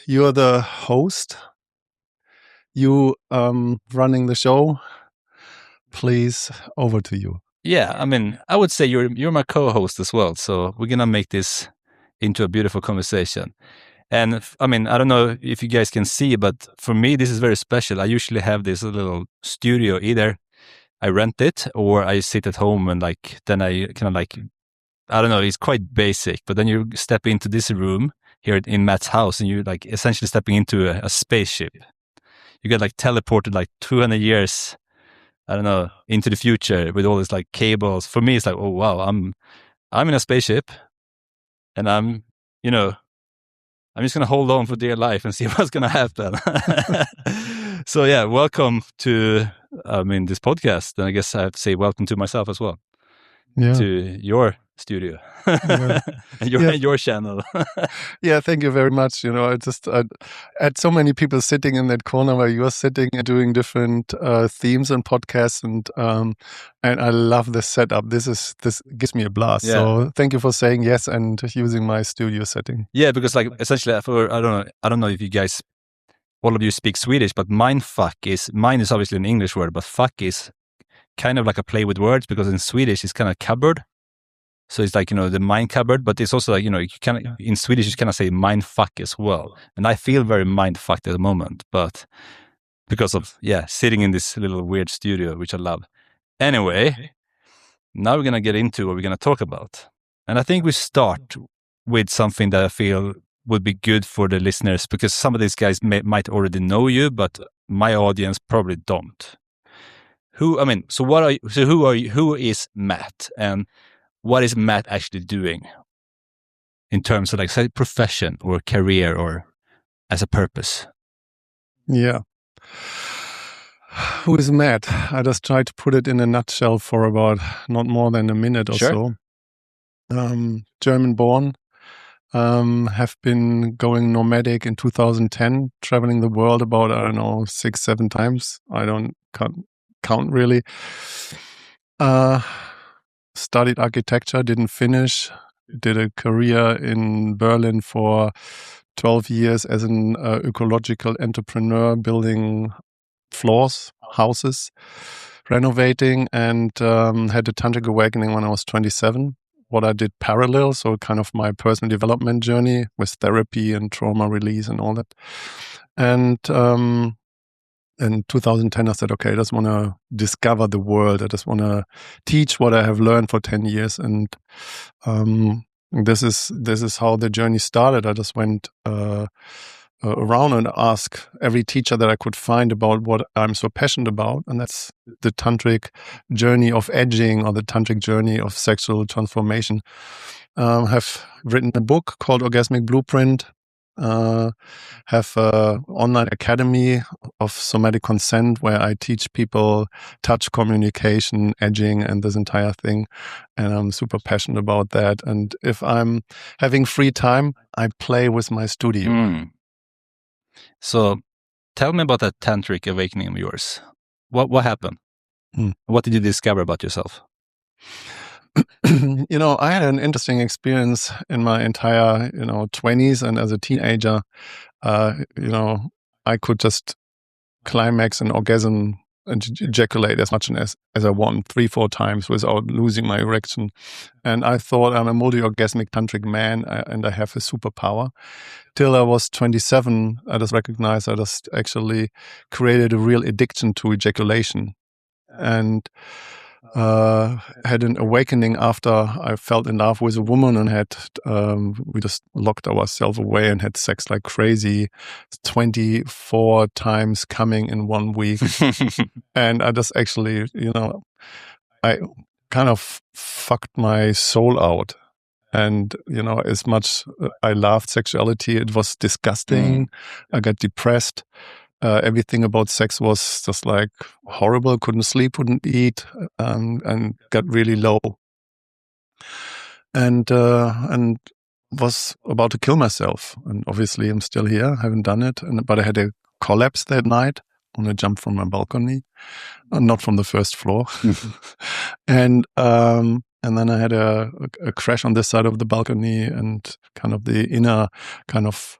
you're the host. You running the show. Please, over to you. Yeah, I mean, I would say you're my co-host as well. So we're gonna make this into a beautiful conversation. And I mean, I don't know if you guys can see, but for me, this is very special. I usually have this little studio. Either I rent it or I sit at home and then I kind of I don't know, it's quite basic, but then you step into this room here in Matt's house and you're essentially stepping into a spaceship. You get teleported 200 years, I don't know, into the future with all these cables. For me, it's oh wow, I'm in a spaceship and I'm just going to hold on for dear life and see what's going to happen. So yeah, welcome to, this podcast. And I guess I have to say welcome to myself as well. Yeah. To your studio and your channel. Yeah, thank you very much. I had so many people sitting in that corner where you're sitting and doing different themes and podcasts, and I love this setup. This gives me a blast. Yeah. So thank you for saying yes and using my studio setting. Yeah, because essentially, I don't know if you guys, all of you speak Swedish, but mine is obviously an English word, but fuck is kind of like a play with words, because in Swedish it's kind of cupboard. So it's the mind cupboard, but it's also in Swedish you kind of say mind fuck as well. And I feel very mind fucked at the moment, but because of sitting in this little weird studio, which I love. Anyway, now we're gonna get into what we're gonna talk about, and I think we start with something that I feel would be good for the listeners, because some of these guys might already know you, but my audience probably don't. Who is Matt, and what is Matt actually doing in terms of say profession or career or as a purpose? Yeah. Who is Matt? I just tried to put it in a nutshell for about not more than a minute or so. German born, have been going nomadic in 2010, traveling the world about, 6-7 times. I don't count really. Studied architecture, didn't finish. Did a career in Berlin for 12 years as an ecological entrepreneur, building floors, houses, renovating, and had a tantric awakening when I was 27. What I did parallel, so kind of my personal development journey with therapy and trauma release and all that. And in 2010, I said, okay, I just want to discover the world. I just want to teach what I have learned for 10 years. And this is how the journey started. I just went around and asked every teacher that I could find about what I'm so passionate about. And that's the tantric journey of edging, or the tantric journey of sexual transformation. Have written a book called Orgasmic Blueprint. Have an online academy of somatic consent where I teach people touch communication, edging, and this entire thing. And I'm super passionate about that. And if I'm having free time, I play with my studio. So tell me about that tantric awakening of yours. What happened? What did you discover about yourself? I had an interesting experience in my entire, 20s, and as a teenager, I could just climax an orgasm and ejaculate as much as I want 3-4 times without losing my erection. And I thought I'm a multi-orgasmic tantric man and I have a superpower. Till I was 27, I just recognized I just actually created a real addiction to ejaculation. And had an awakening after I fell in love with a woman and had we just locked ourselves away and had sex like crazy, 24 times coming in 1 week. And I just actually, I kind of fucked my soul out. And, as much I loved sexuality, it was disgusting. I got depressed. Everything about sex was just horrible. Couldn't sleep, couldn't eat, and got really low. And was about to kill myself. And obviously, I'm still here. Haven't done it. But I had a collapse that night on a jump from my balcony, not from the first floor. And then I had a crash on this side of the balcony, and kind of the inner kind of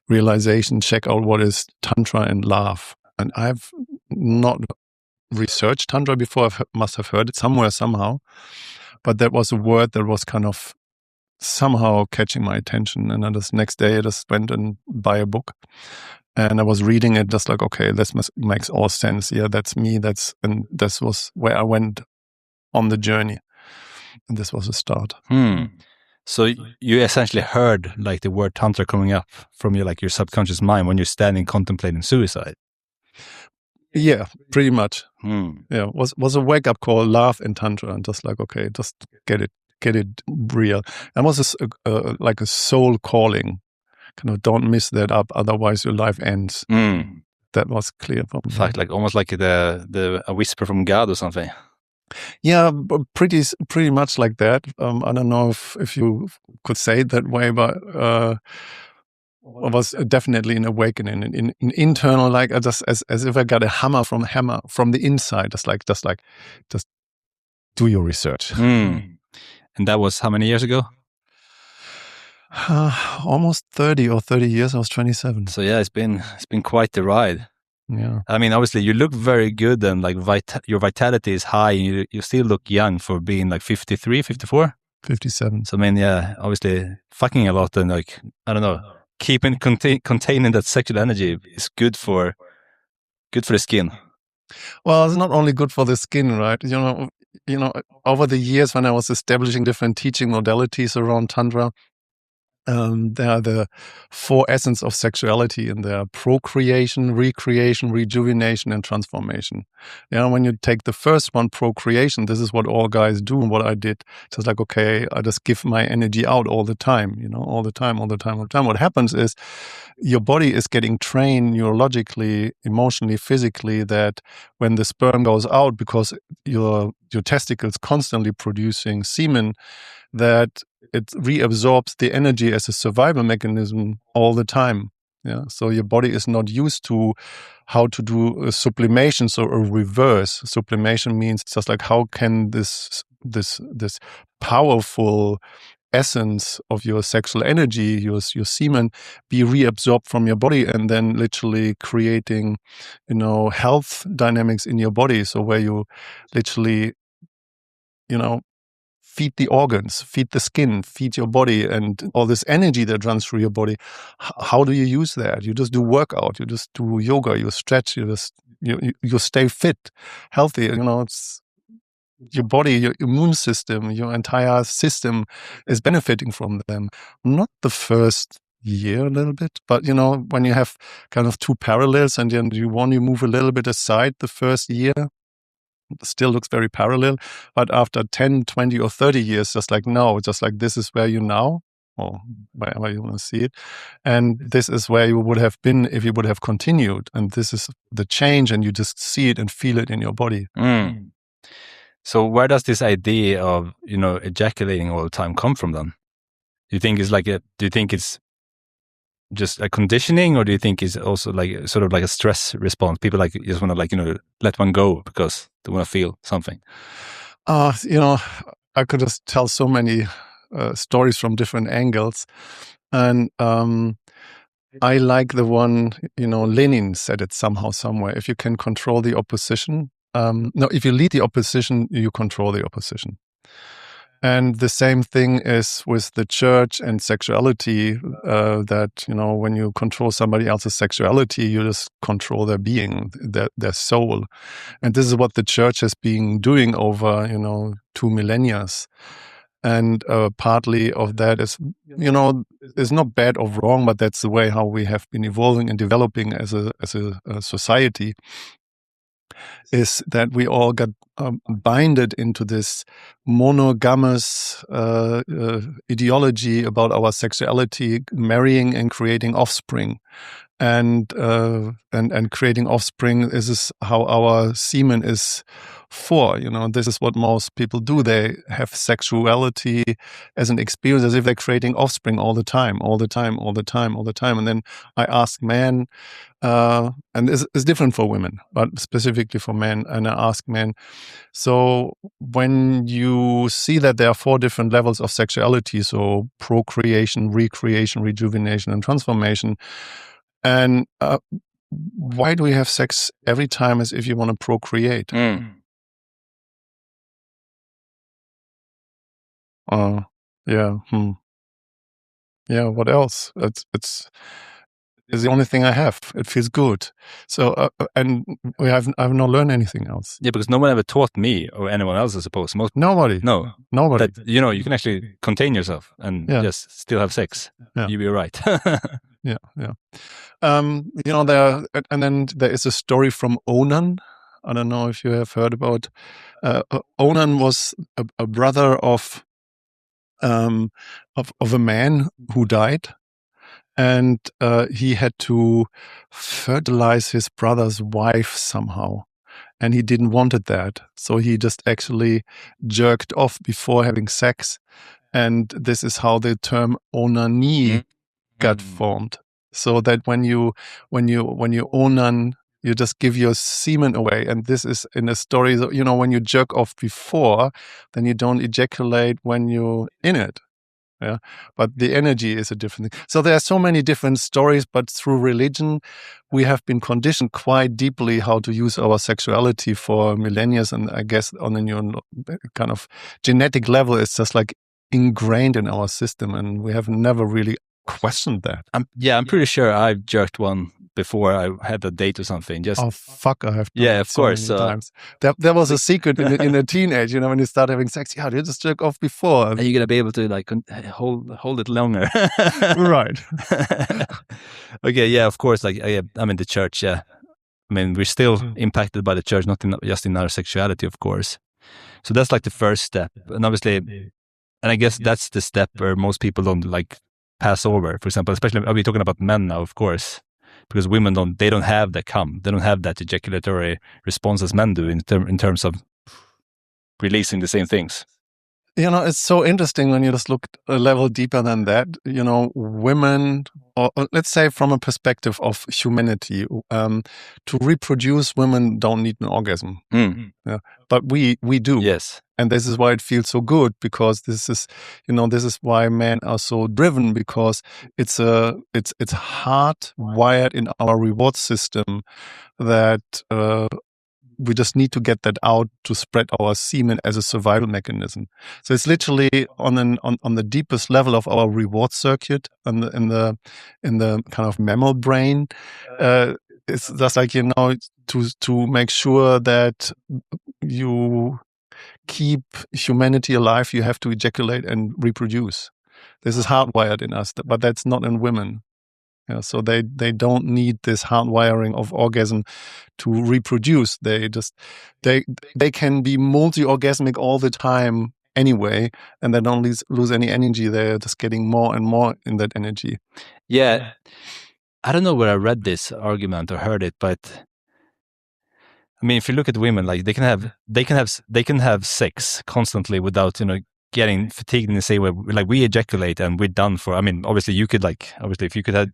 realization, check out what is tantra and love. And I've not researched tantra before. I must have heard it somewhere, somehow. But that was a word that was kind of somehow catching my attention. And then this next day, I just went and buy a book. And I was reading it just like, okay, this makes all sense. Yeah, that's me. And this was where I went on the journey. And this was a start. So you essentially heard like the word tantra coming up from your subconscious mind when you're standing contemplating suicide. Yeah, pretty much. Yeah, was a wake up call, love and tantra, and just like, okay, just get it real. And was like a soul calling. Kind of don't miss that up, otherwise your life ends. That was clear for me. In fact, like almost like a whisper from God or something. Yeah, pretty much like that. I don't know if you could say it that way, but it was definitely an awakening, an internal, like just as if I got a hammer from the inside, just do your research. And that was how many years ago? Almost 30 years. I was 27. So yeah, it's been quite the ride. Yeah. I mean, obviously you look very good and like your vitality is high. And you still look young for being like 53, 54? 57. So I mean, yeah, obviously fucking a lot and like, I don't know, containing that sexual energy is good for the skin. Well, it's not only good for the skin, right? You know, over the years when I was establishing different teaching modalities around Tantra, there are the 4 essence of sexuality, and there are procreation, recreation, rejuvenation, and transformation. Yeah, when you take the first one, procreation, this is what all guys do, and what I did. Just like, okay, I just give my energy out all the time, all the time. What happens is your body is getting trained neurologically, emotionally, physically, that when the sperm goes out, because your testicles constantly producing semen, that it reabsorbs the energy as a survival mechanism all the time. Yeah, so your body is not used to how to do a sublimation, so a reverse. Sublimation means just like, how can this powerful essence of your sexual energy, your semen, be reabsorbed from your body, and then literally creating, health dynamics in your body. So where you literally, feed the organs, feed the skin, feed your body, and all this energy that runs through your body. How do you use that? You just do workout, you just do yoga, you stretch, you stay fit, healthy. It's your body, your immune system, your entire system is benefiting from them. Not the first year a little bit, but when you have kind of 2 parallels and then you move a little bit aside the first year, still looks very parallel, but after 10, 20 or 30 years, just like this is where you now, or wherever you want to see it, and this is where you would have been if you would have continued, and this is the change, and you just see it and feel it in your body. So where does this idea of ejaculating all the time come from then? Do you think it's just a conditioning, or do you think it's also like sort of like a stress response? People like just want to let one go because they want to feel something. I could just tell so many stories from different angles, and I like the one, Lenin said it somehow, somewhere. If you can control the opposition, if you lead the opposition, you control the opposition. And the same thing is with the church and sexuality, that, when you control somebody else's sexuality, you just control their being, their soul. And this is what the church has been doing over, 2 millennia. And partly of that is, is not bad or wrong, but that's the way how we have been evolving and developing as a society, is that we all got binded into this monogamous ideology about our sexuality, marrying and creating offspring. and creating offspring. This is how our semen is for. This is what most people do. They have sexuality as an experience, as if they're creating offspring all the time. And then I ask men, and it's different for women, but specifically for men. And I ask men, so when you see that there are 4 different levels of sexuality, so procreation, recreation, rejuvenation, and transformation, and why do we have sex every time as if you want to procreate? Yeah. Yeah. What else? It's the only thing I have. It feels good. So and I've not learned anything else. Yeah, because no one ever taught me or anyone else, I suppose. Nobody. That you can actually contain yourself and just still have sex. Yeah. You'll be right. Yeah. And then there is a story from Onan. I don't know if you have heard about. Onan was a brother of a man who died, and he had to fertilize his brother's wife somehow, and he didn't wanted that, so he just actually jerked off before having sex, and this is how the term onani got formed. So that when you onan, you just give your semen away. And this is in the story, when you jerk off before, then you don't ejaculate when you're in it. Yeah, but the energy is a different thing. So there are so many different stories, but through religion, we have been conditioned quite deeply how to use our sexuality for millennia. And I guess on a new kind of genetic level, it's just like ingrained in our system, and we have never really questioned that. I'm pretty sure I've jerked one before I had a date or something. Oh fuck, I have done of so course many times. There was a secret in a teenage, when you start having sex. Yeah, you just jerk off before. Are you gonna be able to hold it longer? Right. Okay, yeah, of course. I'm in the church. Yeah, I mean we're still impacted by the church, not just in our sexuality, of course. So that's like the first step, and obviously, and I guess that's the step where most people don't pass over. For example, especially are we talking about men now, of course. Because women don't have that they don't have that ejaculatory response as men do in terms of releasing the same things. It's so interesting when you just look a level deeper than that. Women, or let's say from a perspective of humanity, to reproduce, women don't need an orgasm. Yeah, but we do. Yes. And this is why it feels so good, because this is why men are so driven, because it's hardwired in our reward system that we just need to get that out to spread our semen as a survival mechanism. So it's literally on the deepest level of our reward circuit, in the kind of mammal brain. It's just like to make sure that you keep humanity alive, you have to ejaculate and reproduce. This is hardwired in us, but that's not in women. Yeah, so they don't need this hardwiring of orgasm to reproduce. They can be multi-orgasmic all the time anyway, and they don't lose any energy. They're just getting more and more in that energy. Yeah, I don't know where I read this argument or heard it, but I mean, if you look at women, they can have sex constantly without getting fatigued in the same way. We ejaculate and we're done for. I mean, obviously you could if you could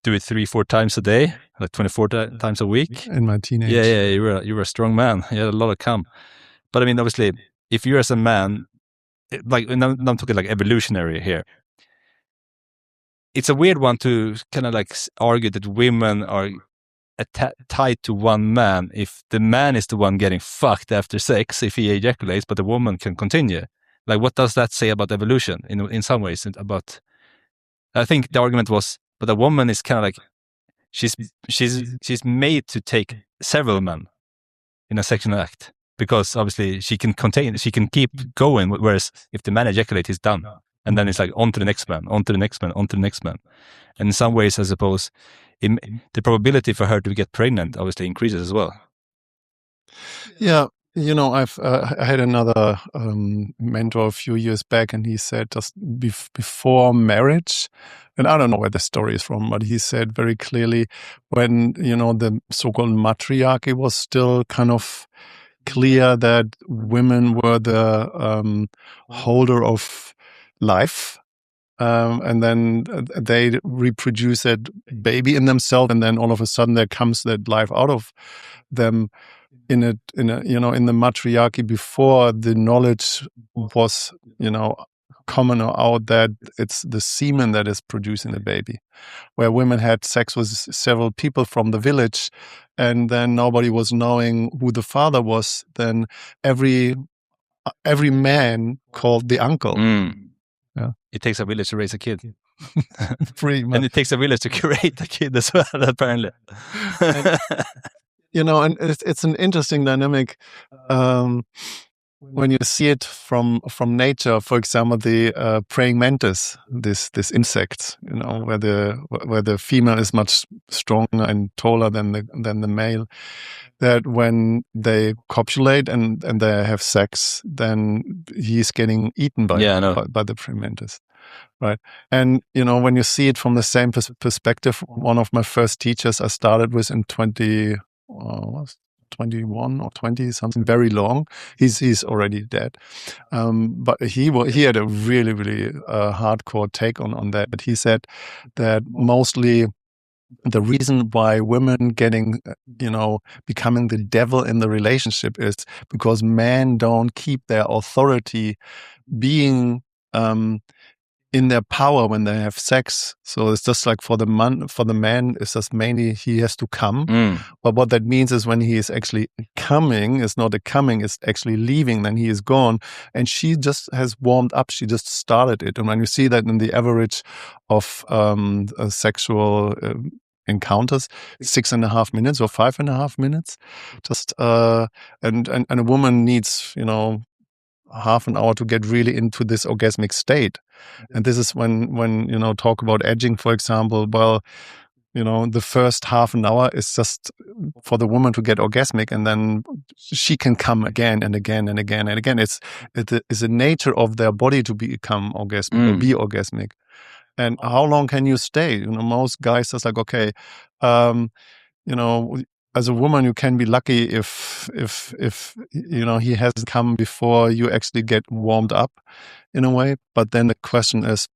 do it 3-4 times a day, 24 times a week. In my teenage. Yeah, you were a strong man. You had a lot of cum. But I mean, obviously, if you're as a man, and I'm talking evolutionary here. It's a weird one to kind of argue that women are tied to one man if the man is the one getting fucked after sex if he ejaculates, but the woman can continue. What does that say about evolution in some ways? I think the argument was, but a woman is kind of she's made to take several men in a sexual act, because obviously she can keep going, whereas if the man ejaculates, he's done. And then it's on to the next man, on to the next man, on to the next man. And in some ways, I suppose, the probability for her to get pregnant obviously increases as well. Yeah, I had another mentor a few years back, and he said just before marriage, and I don't know where the story is from, but he said very clearly when, the so-called matriarchy was still kind of clear that women were the holder of life. And then they reproduce that baby in themselves, and then all of a sudden there comes that life out of them. In the matriarchy before, the knowledge was common out that it's the semen that is producing the baby, where women had sex with several people from the village, and then nobody was knowing who the father was. Then every man called the uncle. Yeah. It takes a village to raise a kid. Pretty much. And it takes a village to create a kid as well, apparently. And it's an interesting dynamic when you see it from nature. For example, the praying mantis, this insect, where the female is much stronger and taller than the male. That when they copulate and they have sex, then he's getting eaten by the praying mantis. Right. And, when you see it from the same perspective, one of my first teachers I started with in 21 or 20, something very long. He's already dead. But he had a really, really hardcore take on that. But he said that mostly the reason why women getting, becoming the devil in the relationship is because men don't keep their authority being in their power when they have sex. So it's just like for the man, it's just mainly he has to come. But what that means is when he is actually coming, it's not a coming, it's actually leaving, then he is gone. And she just has warmed up. She just started it. And when you see that in the average of sexual encounters, 6.5 minutes or 5.5 minutes, just and a woman needs, half an hour to get really into this orgasmic state. And this is when talk about edging, for example. Well, the first half an hour is just for the woman to get orgasmic, and then she can come again and again and again and again. It's a nature of their body to become orgasmic or be orgasmic. And how long can you stay? Most guys just like, okay, as a woman, you can be lucky if he hasn't come before you actually get warmed up in a way. But then the question is,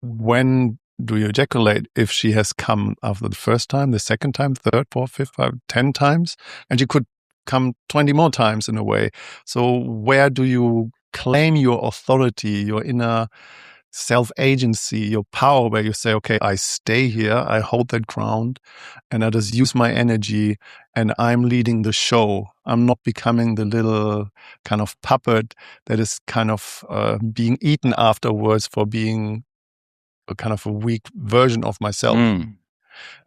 when do you ejaculate? If she has come after the first time, the second time, third, fourth, fifth, 10 times, and she could come 20 more times in a way. So where do you claim your authority, your inner self-agency, your power, where you say, okay, I stay here, I hold that ground, and I just use my energy, and I'm leading the show. I'm not becoming the little kind of puppet that is kind of being eaten afterwards for being a kind of a weak version of myself. And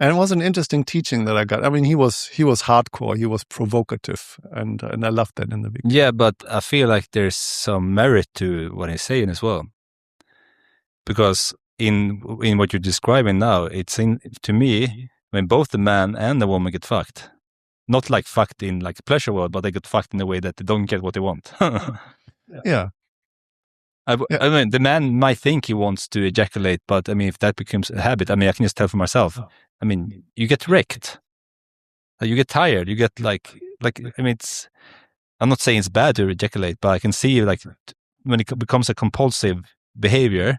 it was an interesting teaching that I got. I mean, he was hardcore, he was provocative, and I loved that in the beginning. Yeah, but I feel like there's some merit to what he's saying as well. Because in what you're describing now, it's to me, when both the man and the woman get fucked, not like fucked in like a pleasure world, but they get fucked in a way that they don't get what they want. Yeah. I mean, the man might think he wants to ejaculate, but I mean, if that becomes a habit, I mean, I can just tell for myself. I mean, you get wrecked. You get tired. You get like I mean, I'm not saying it's bad to ejaculate, but I can see like when it becomes a compulsive behavior,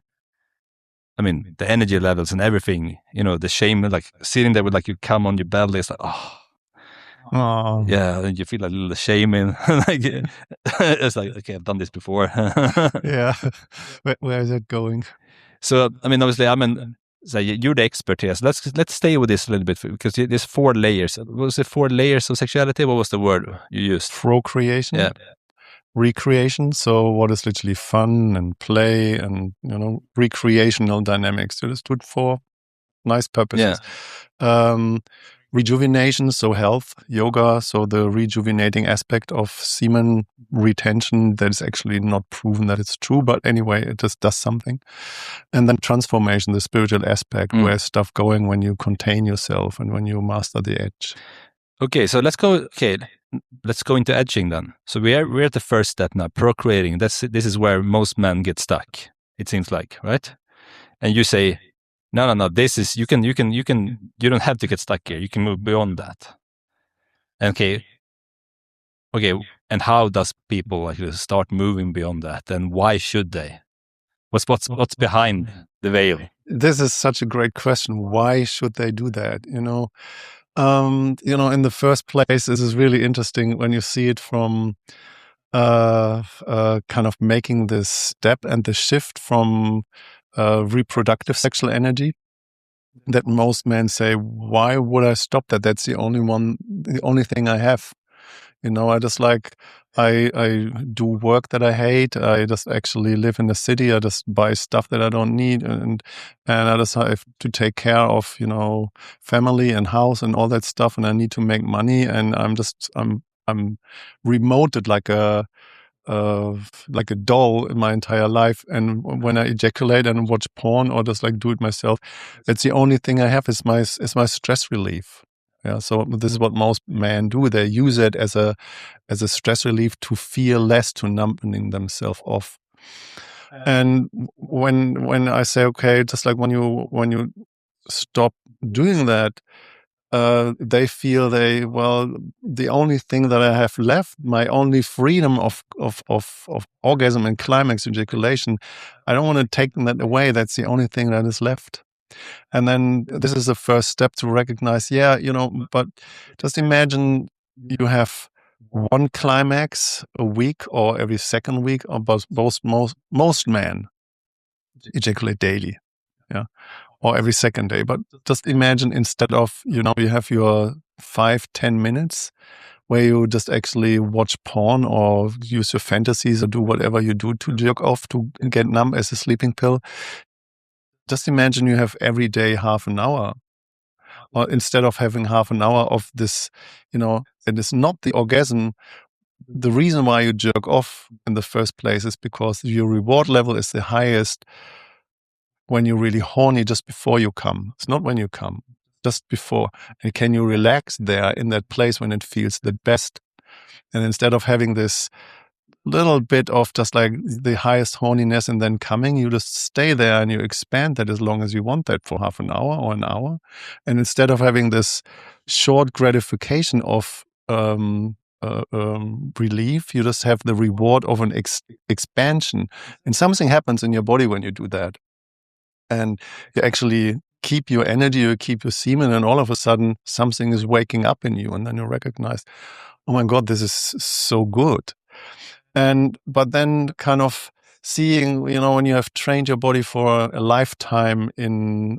I mean, the energy levels and everything, the shame, like sitting there with like you come on your belly, it's like, oh, yeah, and you feel a little shame in, like, it's like, okay, I've done this before. Yeah, where is it going? So, I mean, obviously, so you're the expert here. So let's stay with this a little bit, because there's 4 layers. Was it 4 layers of sexuality? What was the word you used? Procreation. Yeah. Recreation, so what is literally fun and play and recreational dynamics. So just do it for nice purposes. Yeah. Rejuvenation, so health, yoga, so the rejuvenating aspect of semen retention that is actually not proven that it's true, but anyway, it just does something. And then transformation, the spiritual aspect, where's stuff going when you contain yourself and when you master the edge. Okay, so let's go. Okay, let's go into edging then. So we're at the first step now, procreating. This is where most men get stuck, it seems like, right? And you say, no, this is, you don't have to get stuck here. You can move beyond that. Okay. And how does people actually start moving beyond that? And why should they? What's behind the veil? This is such a great question. Why should they do that? In the first place, this is really interesting when you see it from kind of making this step and the shift from reproductive sexual energy, that most men say, why would I stop that? That's the only thing I have. I just I do work that I hate. I just actually live in the city. I just buy stuff that I don't need, and I just have to take care of family and house and all that stuff, and I need to make money, and I'm remoted like a doll in my entire life. And when I ejaculate and watch porn or just do it myself, it's the only thing I have is my stress relief. Yeah, so this is what most men do. They use it as a stress relief to feel less, to numbing themselves off. And when I say, okay, just like when you stop doing that, they feel the only thing that I have left, my only freedom of orgasm and climax ejaculation, I don't want to take that away. That's the only thing that is left. And then this is the first step to recognize, but just imagine you have one climax a week or every second week, or most men ejaculate daily. Yeah. Or every second day. But just imagine, instead of, you have your 5-10 minutes where you just actually watch porn or use your fantasies or do whatever you do to jerk off, to get numb as a sleeping pill. Just imagine you have every day half an hour. Or instead of having half an hour of this, it is not the orgasm. The reason why you jerk off in the first place is because your reward level is the highest when you're really horny, just before you come. It's not when you come, just before. And can you relax there in that place when it feels the best? And instead of having this little bit of just the highest horniness and then coming, you just stay there and you expand that as long as you want that, for half an hour or an hour. And instead of having this short gratification of relief, you just have the reward of an expansion. And something happens in your body when you do that. And you actually keep your energy, you keep your semen, and all of a sudden something is waking up in you, and then you recognize, oh my God, this is so good. But then kind of seeing, when you have trained your body for a lifetime in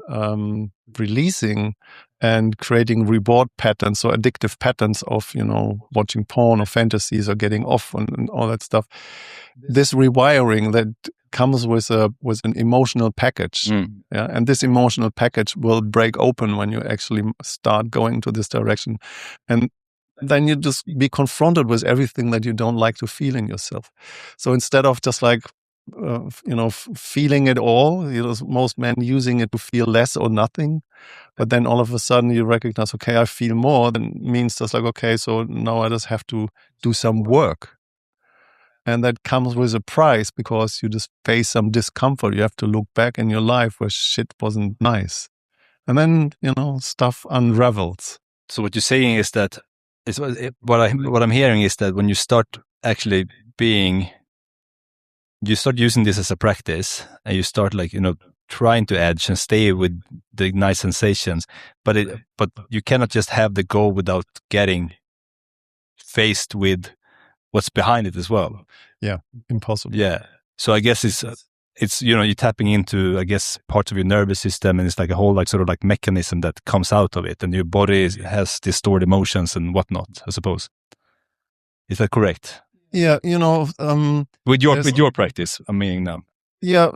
releasing and creating reward patterns or addictive patterns of, watching porn or fantasies or getting off and all that stuff, this rewiring that comes with an emotional package. Yeah, and this emotional package will break open when you actually start going to this direction. And then you just be confronted with everything that you don't like to feel in yourself. So instead of just feeling it all, most men using it to feel less or nothing, but then all of a sudden you recognize, okay, I feel more, then means just okay, so now I just have to do some work. And that comes with a price, because you just face some discomfort. You have to look back in your life where shit wasn't nice. And then, stuff unravels. So what you're saying is that, what I'm hearing is that when you start actually you start using this as a practice, and you start trying to edge and stay with the nice sensations, but you cannot just have the goal without getting faced with what's behind it as well. Yeah, impossible. Yeah. So I guess it's you're tapping into, I guess, parts of your nervous system, and it's a whole mechanism that comes out of it, and your body has these stored emotions and whatnot, I suppose. Is that correct? Yeah, with your practice, I'm meaning now. Yeah,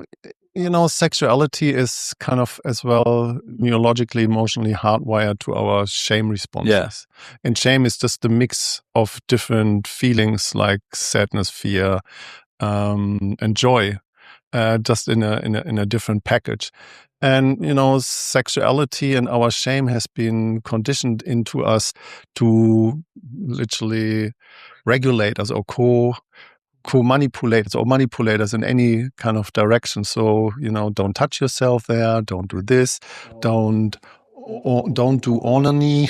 sexuality is kind of as well neurologically, emotionally hardwired to our shame responses. Yeah. And shame is just a mix of different feelings like sadness, fear, and joy. just in a different package. And, sexuality and our shame has been conditioned into us to literally regulate us or co-manipulate us or manipulate us in any kind of direction. So, don't touch yourself there, don't do this, don't do onany.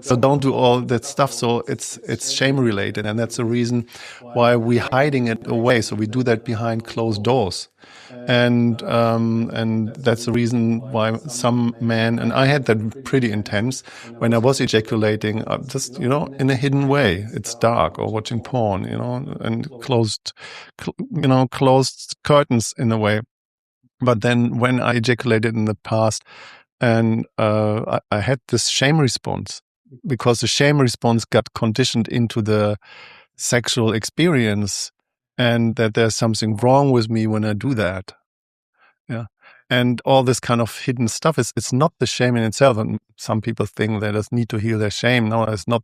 So don't do all that stuff. So it's shame related, and that's the reason why we're hiding it away. So we do that behind closed doors. And that's the reason why some men, and I had that pretty intense when I was ejaculating, just in a hidden way. It's dark, or watching porn, and closed curtains in a way. But then when I ejaculated in the past, and I had this shame response, because the shame response got conditioned into the sexual experience, and that there's something wrong with me when I do that. Yeah. And all this kind of hidden stuff it's not the shame in itself. And some people think they just need to heal their shame. No, it's not,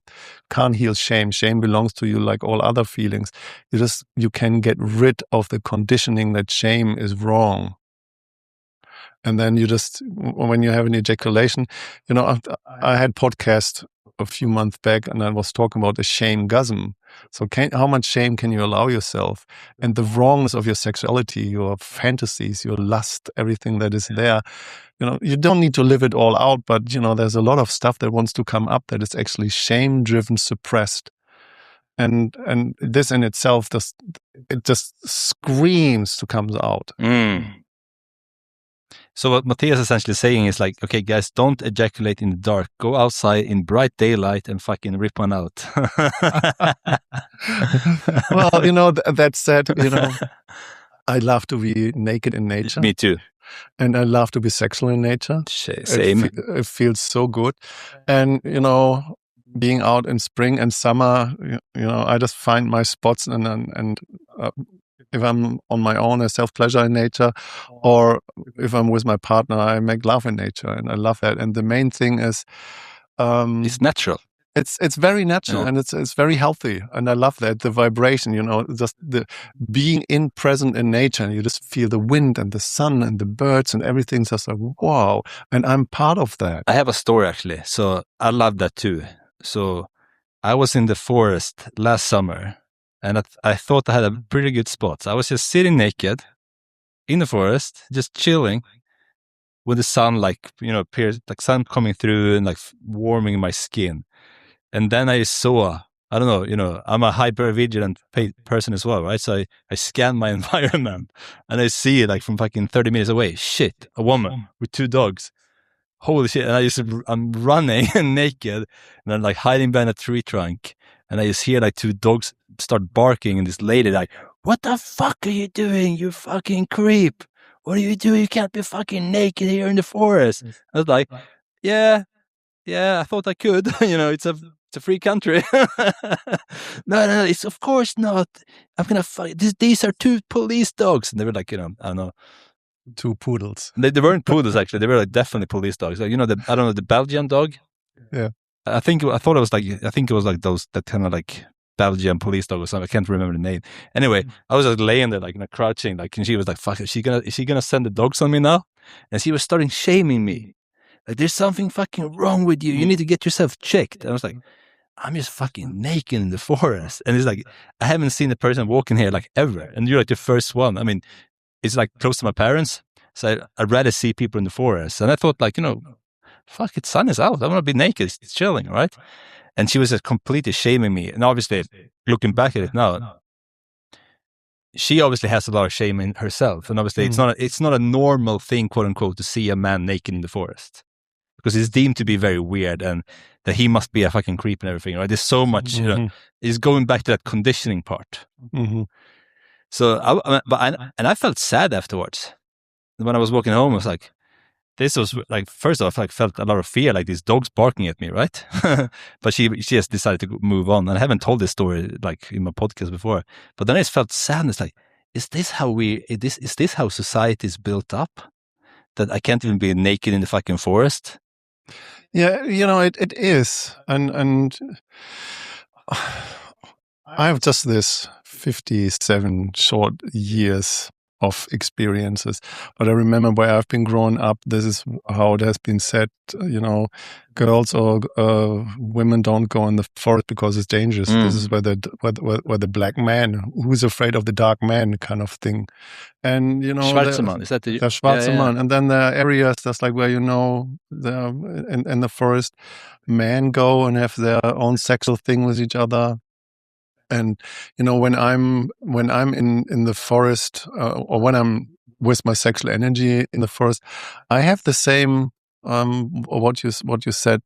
can't heal shame. Shame belongs to you like all other feelings. You can get rid of the conditioning that shame is wrong. And then when you have an ejaculation, I had podcast a few months back, and I was talking about the shame-gasm. So how much shame can you allow yourself? And the wrongness of your sexuality, your fantasies, your lust, everything that is there. You don't need to live it all out, but there's a lot of stuff that wants to come up that is actually shame-driven, suppressed. And this in itself, it just screams to come out. So what Matthias is essentially saying is like, okay, guys, don't ejaculate in the dark. Go outside in bright daylight and fucking rip one out. Well, that said, I love to be naked in nature. Me too. And I love to be sexual in nature. Same. It feels so good. And, being out in spring and summer, I just find my spots, and if I'm on my own, I self-pleasure in nature, or if I'm with my partner, I make love in nature, and I love that. And the main thing is, it's natural. It's very natural, and it's very healthy, and I love that, the vibration, just the being present in nature, and you just feel the wind and the sun and the birds and everything's just like wow, and I'm part of that. I have a story actually, so I love that too. So I was in the forest last summer, and I thought I had a pretty good spot. I was just sitting naked in the forest, just chilling with the sun, appears like sun coming through and like warming my skin. And then I saw, I don't know, I'm a hyper vigilant person as well, right? So I scan my environment, and I see like from fucking 30 meters away, shit, a woman with 2 dogs. Holy shit. And I'm running naked, and I'm like hiding behind a tree trunk, and I just hear like 2 dogs start barking, and this lady like, what the fuck are you doing, you fucking creep? What are you doing? You can't be fucking naked here in the forest. I was like, yeah, I thought I could. It's a free country. No, it's of course not. I'm gonna fight. These are 2 police dogs, and they were like, I don't know, 2 poodles. They weren't poodles actually. They were like definitely police dogs. Like I don't know, the Belgian dog. Yeah. I think it was like those that kind of like Belgian police dog or something. I can't remember the name. Anyway, I was like laying there like crouching, like, and she was like, "Fuck, is she gonna send the dogs on me now?" And she was starting shaming me. Like, there's something fucking wrong with you. You need to get yourself checked. And I was like, I'm just fucking naked in the forest. And it's like, I haven't seen a person walking here like ever. And you're like the first one. I mean, it's like close to my parents. So I'd rather see people in the forest. And I thought like, fuck it, sun is out. I want to be naked. It's chilling, right? And she was just completely shaming me. And obviously, looking back at it now, she obviously has a lot of shame in herself. And obviously, it's not a normal thing, quote unquote, to see a man naked in the forest. Because it's deemed to be very weird, and that he must be a fucking creep and everything, right? There's so much, it's going back to that conditioning part. So, I felt sad afterwards. When I was walking home, I was like, this was like, first off, I felt a lot of fear, like these dogs barking at me, right? But she just decided to move on. And I haven't told this story like in my podcast before. But then I just felt sadness, like, is this how society is built up? That I can't even be naked in the fucking forest? Yeah, it is. And I have just this 57 short years of experiences. But I remember where I've been growing up, this is how it has been said, girls or women don't go in the forest because it's dangerous. This is where the black man, who's afraid of the dark man kind of thing. And, Schwarzeman, is that the Schwarzeman. Yeah. And then there are areas that's like where, in the forest, men go and have their own sexual thing with each other. And when I'm in the forest, or when I'm with my sexual energy in the forest, I have the same what you said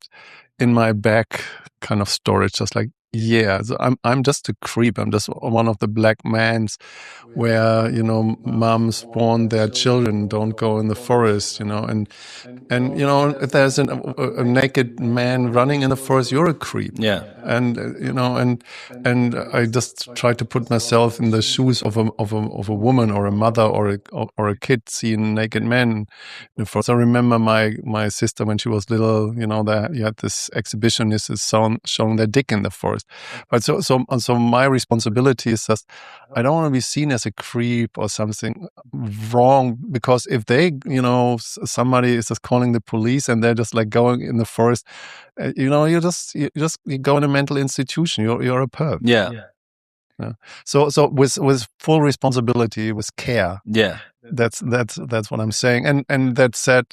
in my back kind of storage, just like, so I'm just a creep. I'm just one of the black mans where moms warn their children, don't go in the forest, and if there's a naked man running in the forest, you're a creep. Yeah. And and I just try to put myself in the shoes of a woman or a mother or a kid seeing naked men in the forest. I remember my sister when she was little, you had this exhibitionists showing their dick in the forest. But so my responsibility is just, I don't want to be seen as a creep or something wrong, because if they, somebody is just calling the police and they're just like going in the forest, you go in a mental institution. You're a perv. Yeah. So with full responsibility, with care. Yeah. That's what I'm saying. And that said,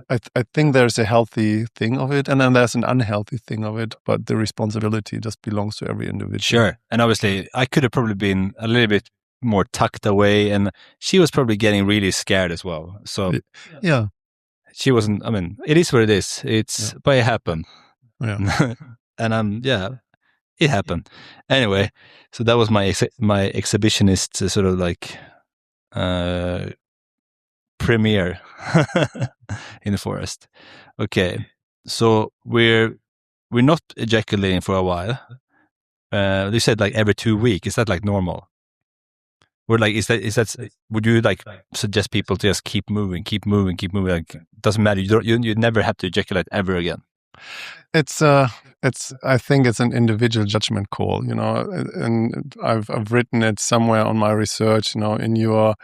I think there's a healthy thing of it, and then there's an unhealthy thing of it. But the responsibility just belongs to every individual. Sure. And obviously, I could have probably been a little bit more tucked away, and she was probably getting really scared as well. So yeah, she wasn't. I mean, it is what it is. But it happened. Yeah. And it happened. Anyway, so that was my exhibitionist sort of like premiere in the forest. Okay, so we're not ejaculating for a while. They said like every 2 weeks. Is that like normal? Or like is that would you like suggest people to just keep moving? Like, doesn't matter. You never have to ejaculate ever again. I think it's an individual judgment call, and I've written it somewhere on my research. In your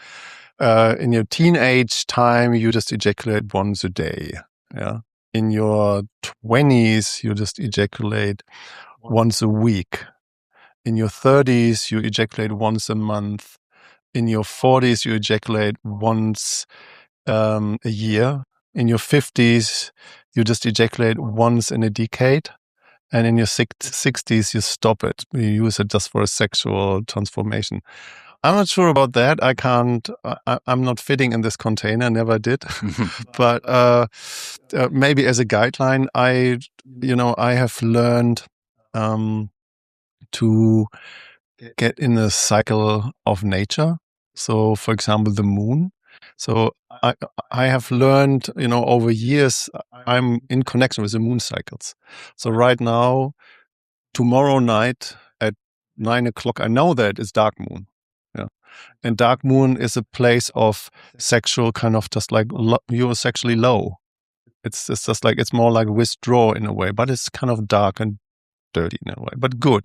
teenage time, you just ejaculate once a day. Yeah. In your 20s, you just ejaculate once a week. In your 30s, you ejaculate once a month. In your 40s, you ejaculate once a year. In your 50s, you just ejaculate once in a decade. And in your 60s, you stop it. You use it just for a sexual transformation. I'm not sure about that. I'm not fitting in this container, never did. But maybe as a guideline, I have learned to get in a cycle of nature. So, for example, the moon. So I have learned, over years, I'm in connection with the moon cycles. So right now, tomorrow night at 9:00, I know that it's dark moon. Yeah. And dark moon is a place of sexual kind of just like you're sexually low. It's just like, it's more like withdraw in a way, but it's kind of dark and dirty in a way, but good.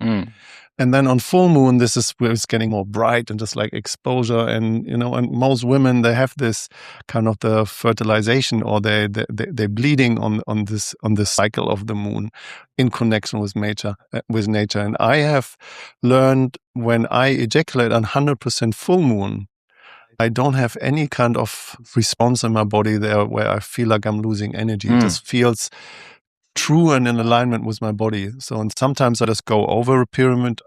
And then on full moon, this is where it's getting more bright and just like exposure. And, and most women, they have this kind of the fertilization, or they're bleeding on this cycle of the moon in connection with nature. And I have learned, when I ejaculate on 100% full moon, I don't have any kind of response in my body there where I feel like I'm losing energy. It just feels true and in alignment with my body. So, and sometimes I just go over a period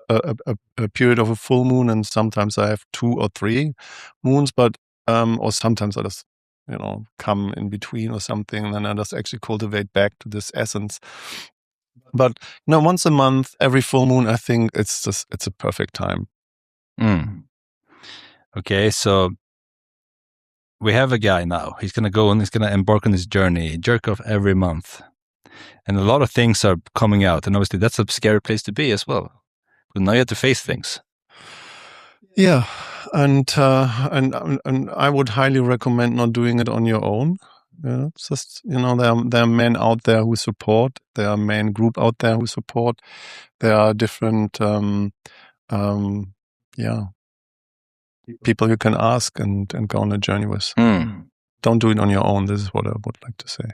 of a full moon, and sometimes I have 2 or 3 moons, but or sometimes I just come in between or something, and then I just actually cultivate back to this essence. But once a month, every full moon, I think it's a perfect time. Okay, so we have a guy now. He's gonna go and he's gonna embark on this journey, jerk off every month. And a lot of things are coming out, and obviously that's a scary place to be as well. But now you have to face things. Yeah, and I would highly recommend not doing it on your own. Yeah, it's just there are men out there who support. There are men group out there who support. There are different people you can ask and go on a journey with. Don't do it on your own. This is what I would like to say.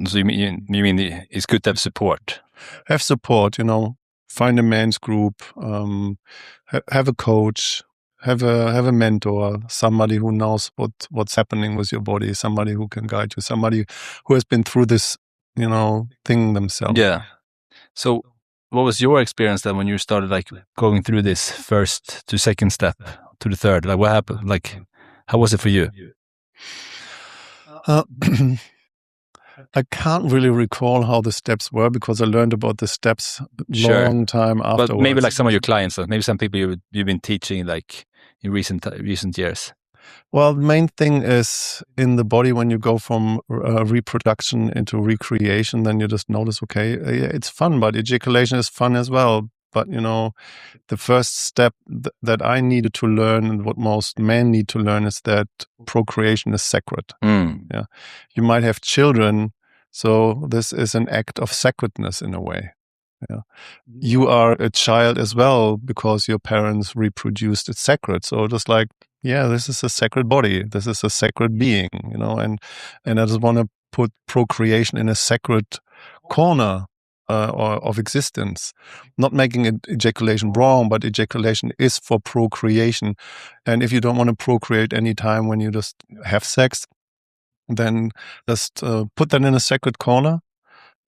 So you mean it's good to have support? Have support, find a men's group, have a coach, have a mentor, somebody who knows what's happening with your body, somebody who can guide you, somebody who has been through this, thing themselves. Yeah. So what was your experience then when you started like going through this first to second step to the third? Like what happened? Like how was it for you? I can't really recall how the steps were because I learned about the steps long time afterwards. But maybe like some of your clients, maybe some people you've been teaching like in recent years. Well, the main thing is in the body when you go from reproduction into recreation, then you just notice, okay, it's fun, but ejaculation is fun as well. But, the first step that I needed to learn and what most men need to learn is that procreation is sacred. Yeah, you might have children, so this is an act of sacredness in a way. Yeah, you are a child as well because your parents reproduced. It's sacred. So just like, yeah, this is a sacred body. This is a sacred being, and I just want to put procreation in a sacred corner or of existence, not making ejaculation wrong, but ejaculation is for procreation. And if you don't want to procreate any time when you just have sex, then just put that in a sacred corner.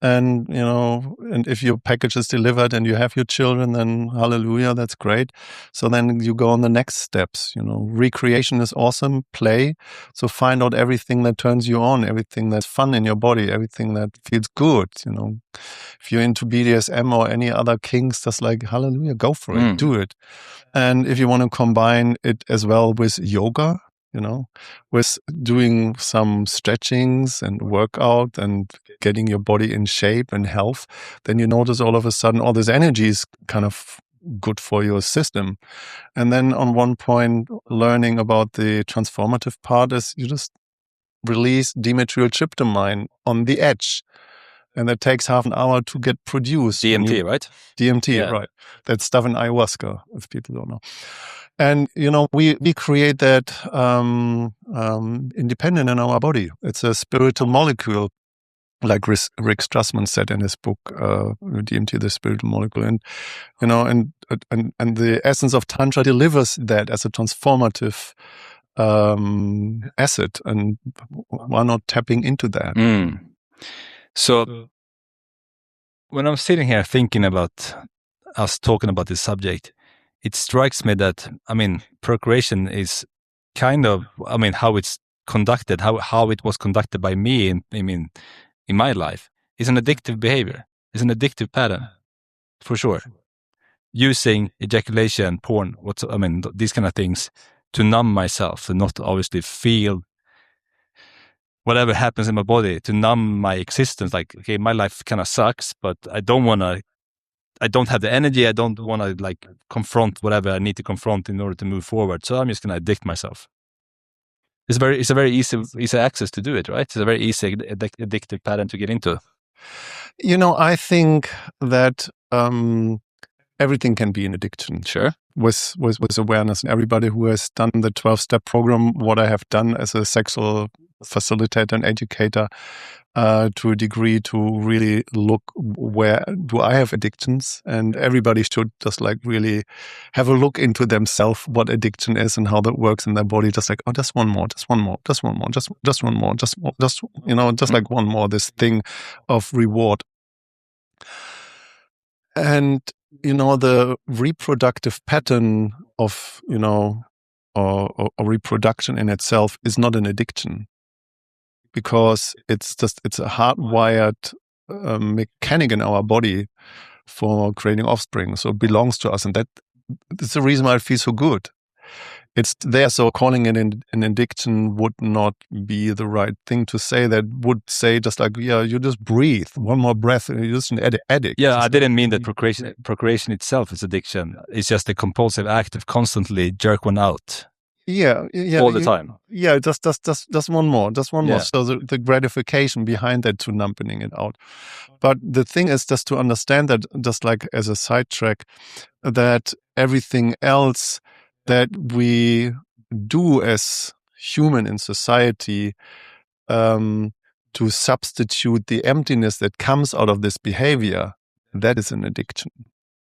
And, and if your package is delivered and you have your children, then hallelujah, that's great. So then you go on the next steps, recreation is awesome, play. So find out everything that turns you on, everything that's fun in your body, everything that feels good, If you're into BDSM or any other kinks, just like, hallelujah, go for it, do it. And if you want to combine it as well with yoga, with doing some stretchings and workout and getting your body in shape and health, then you notice all of a sudden all this energy is kind of good for your system. And then on one point, learning about the transformative part is you just release dimethyltryptamine on the edge. And that takes half an hour to get produced. DMT, right? DMT, right. That stuff in ayahuasca, if people don't know. And, we create that independent in our body. It's a spiritual molecule, like Rick Strassman said in his book, DMT, the spiritual molecule. And, and the essence of Tantra delivers that as a transformative asset. And why not tapping into that? So when I'm sitting here thinking about us talking about this subject, it strikes me that, procreation is kind of, how it's conducted, how it was conducted by me in my life is an addictive behavior. It's an addictive pattern, for sure. Using ejaculation, porn, these kind of things to numb myself, to not obviously feel whatever happens in my body, to numb my existence. Like, okay, my life kind of sucks, but I don't have the energy. I don't want to confront whatever I need to confront in order to move forward. So I'm just going to addict myself. It's a very easy access to do it, right? It's a very easy addictive pattern to get into. I think that everything can be an addiction. Sure. With awareness, and everybody who has done the 12-step program, what I have done as a sexual facilitator and educator, to a degree, to really look where do I have addictions, and everybody should just really have a look into themselves, what addiction is and how that works in their body. Just like, oh, just one more, just one more, just one more, just one more, just like one more. This thing of reward, and the reproductive pattern of or reproduction in itself is not an addiction. Because it's a hardwired mechanic in our body for creating offspring. So it belongs to us. And that's the reason why it feels so good. It's there. So calling it an addiction would not be the right thing to say. That would say just like, yeah, you just breathe. One more breath and you're just an addict. Yeah, I didn't mean that procreation itself is addiction. It's just a compulsive act of constantly jerk one out. Yeah, all the time. Yeah, just one more, more. So the gratification behind that to numbing it out. But the thing is just to understand that, just like as a sidetrack, that everything else that we do as human in society to substitute the emptiness that comes out of this behavior, that is an addiction.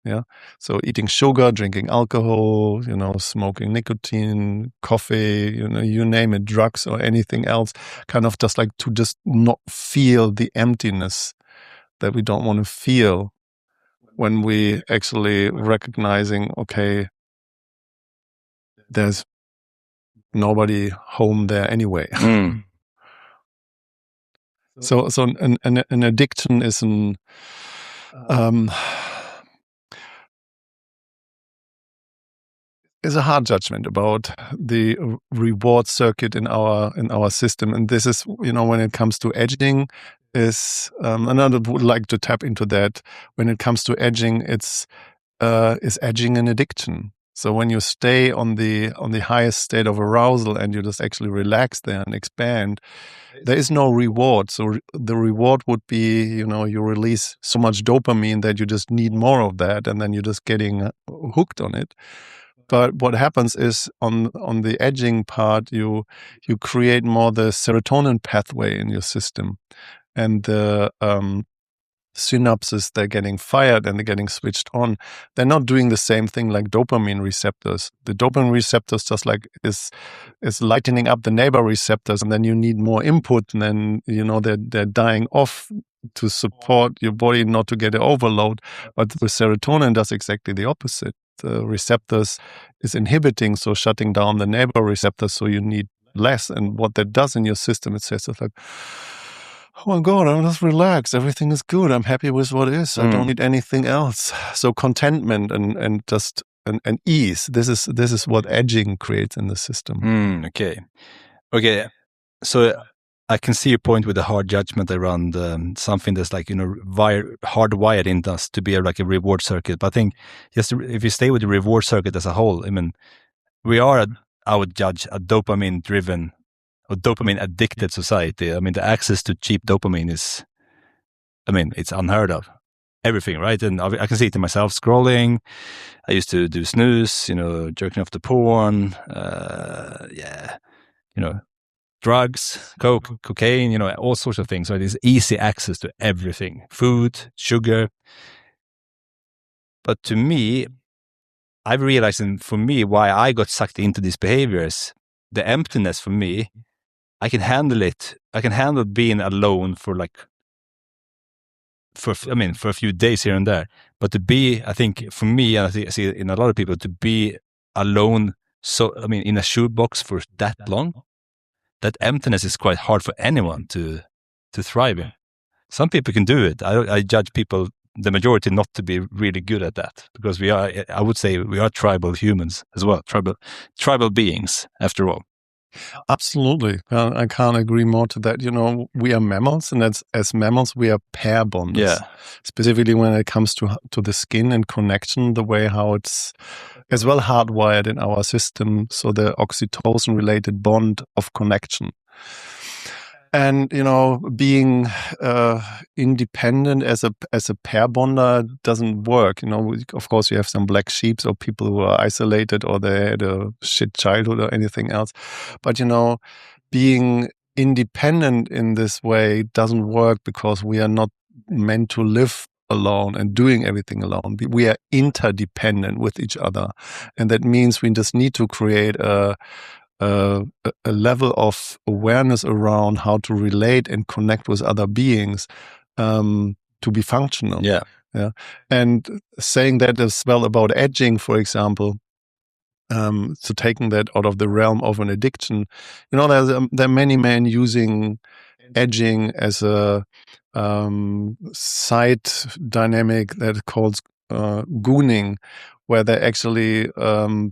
Yeah. So eating sugar, drinking alcohol, smoking nicotine, coffee, you name it, drugs or anything else, kind of just like to just not feel the emptiness that we don't want to feel when we actually recognizing, okay, there's nobody home there anyway. So an addiction is is a hard judgment about the reward circuit in our system, and this is when it comes to edging, is and I would like to tap into that. When it comes to edging, is edging an addiction? So when you stay on the highest state of arousal and you just actually relax there and expand, there is no reward. So the reward would be, you release so much dopamine that you just need more of that, and then you're just getting hooked on it. But what happens is on the edging part, you create more the serotonin pathway in your system, and the synapses, they're getting fired and they're getting switched on. They're not doing the same thing like dopamine receptors. The dopamine receptors just like is lightening up the neighbor receptors, and then you need more input, and then they're dying off to support your body not to get an overload. But with serotonin does exactly the opposite. The receptors is inhibiting, so shutting down the neighbor receptors, so you need less. And what that does in your system, it says it's like, oh my God, I'm just relaxed. Everything is good. I'm happy with what is. I don't need anything else. So contentment and just and ease. This is what edging creates in the system. Okay. So I can see your point with the hard judgment around something that's like hardwired in us to be like a reward circuit. But I think just if you stay with the reward circuit as a whole, I mean, we are, I would judge, a dopamine-driven or dopamine-addicted society. I mean, the access to cheap dopamine is, it's unheard of. Everything, right? And I can see it in myself scrolling. I used to do snooze, jerking off to porn, drugs, cocaine, all sorts of things. So there's easy access to everything, food, sugar. But to me, I've realized, and for me, why I got sucked into these behaviors, the emptiness for me, I can handle it. I can handle being alone for a few days here and there. But to be, I think for me, and I see in a lot of people, to be alone, in a shoebox for that long, that emptiness is quite hard for anyone to thrive in. Some people can do it. I judge people, the majority, not to be really good at that, because I would say we are tribal humans as well, tribal beings after all. Absolutely. I can't agree more to that. We are mammals, and as mammals, we are pair bonders. Yeah. Specifically when it comes to the skin and connection, the way how it's as well hardwired in our system. So the oxytocin-related bond of connection. And being independent as a pair bonder doesn't work. Of course, you have some black sheeps or people who are isolated or they had a shit childhood or anything else. But being independent in this way doesn't work, because we are not meant to live alone and doing everything alone. We are interdependent with each other, and that means we just need to create a level of awareness around how to relate and connect with other beings to be functional. Yeah. And saying that as well about edging, for example, so taking that out of the realm of an addiction, there are many men using edging as a side dynamic that calls gooning, where they actually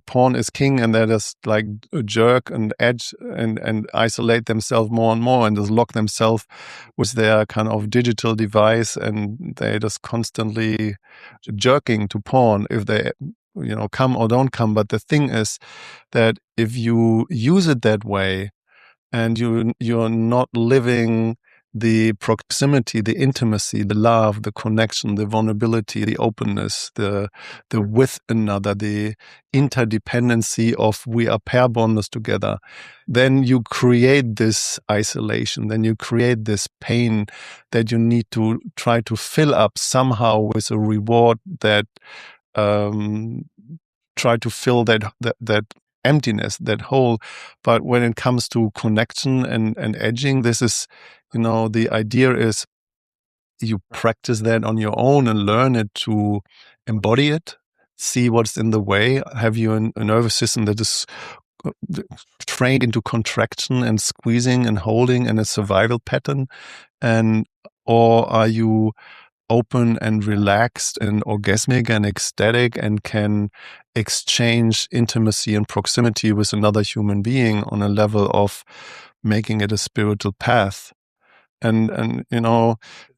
porn is king, and they just like jerk and edge and isolate themselves more and more, and just lock themselves with their kind of digital device, and they just constantly jerking to porn if they come or don't come. But the thing is that if you use it that way, and you're not living the proximity, the intimacy, the love, the connection, the vulnerability, the openness, the with another, the interdependency of we are pair bonders together, then you create this isolation, then you create this pain that you need to try to fill up somehow with a reward that try to fill that emptiness, that hole. But when it comes to connection and edging, this is, the idea is you practice that on your own and learn it to embody it, see what's in the way. Have you a nervous system that is trained into contraction and squeezing and holding and a survival pattern? Or are you open and relaxed and orgasmic and ecstatic and can exchange intimacy and proximity with another human being on a level of making it a spiritual path? And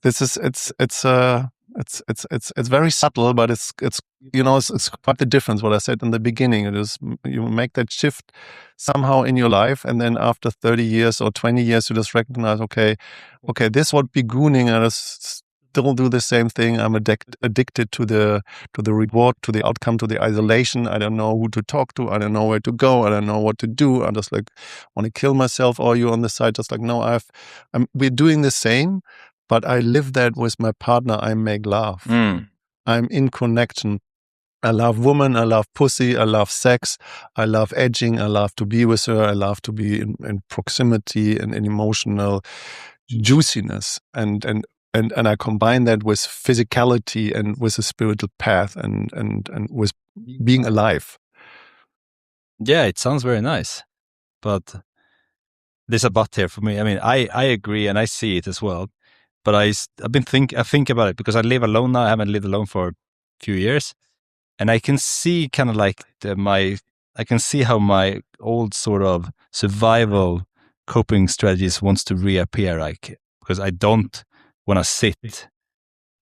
this is it's very subtle, but it's quite the difference. What I said in the beginning, it is you make that shift somehow in your life, and then after 30 years or 20 years, you just recognize, okay, this would be gooning, and I still do the same thing. I'm addicted to the reward, to the outcome, to the isolation. I don't know who to talk to. I don't know where to go. I don't know what to do. I'm just like want to kill myself. Or you on the side, just like, no, we're doing the same, but I live that with my partner. I make love. I'm in connection. I love woman. I love pussy. I love sex. I love edging. I love to be with her. I love to be in proximity and in emotional juiciness. And I combine that with physicality and with a spiritual path and with being alive. Yeah, it sounds very nice, but there's a but here for me. I mean, I agree and I see it as well, but I think about it because I live alone now. I haven't lived alone for a few years, and I can see kind of like I can see how my old sort of survival coping strategies wants to reappear, like because I don't want to sit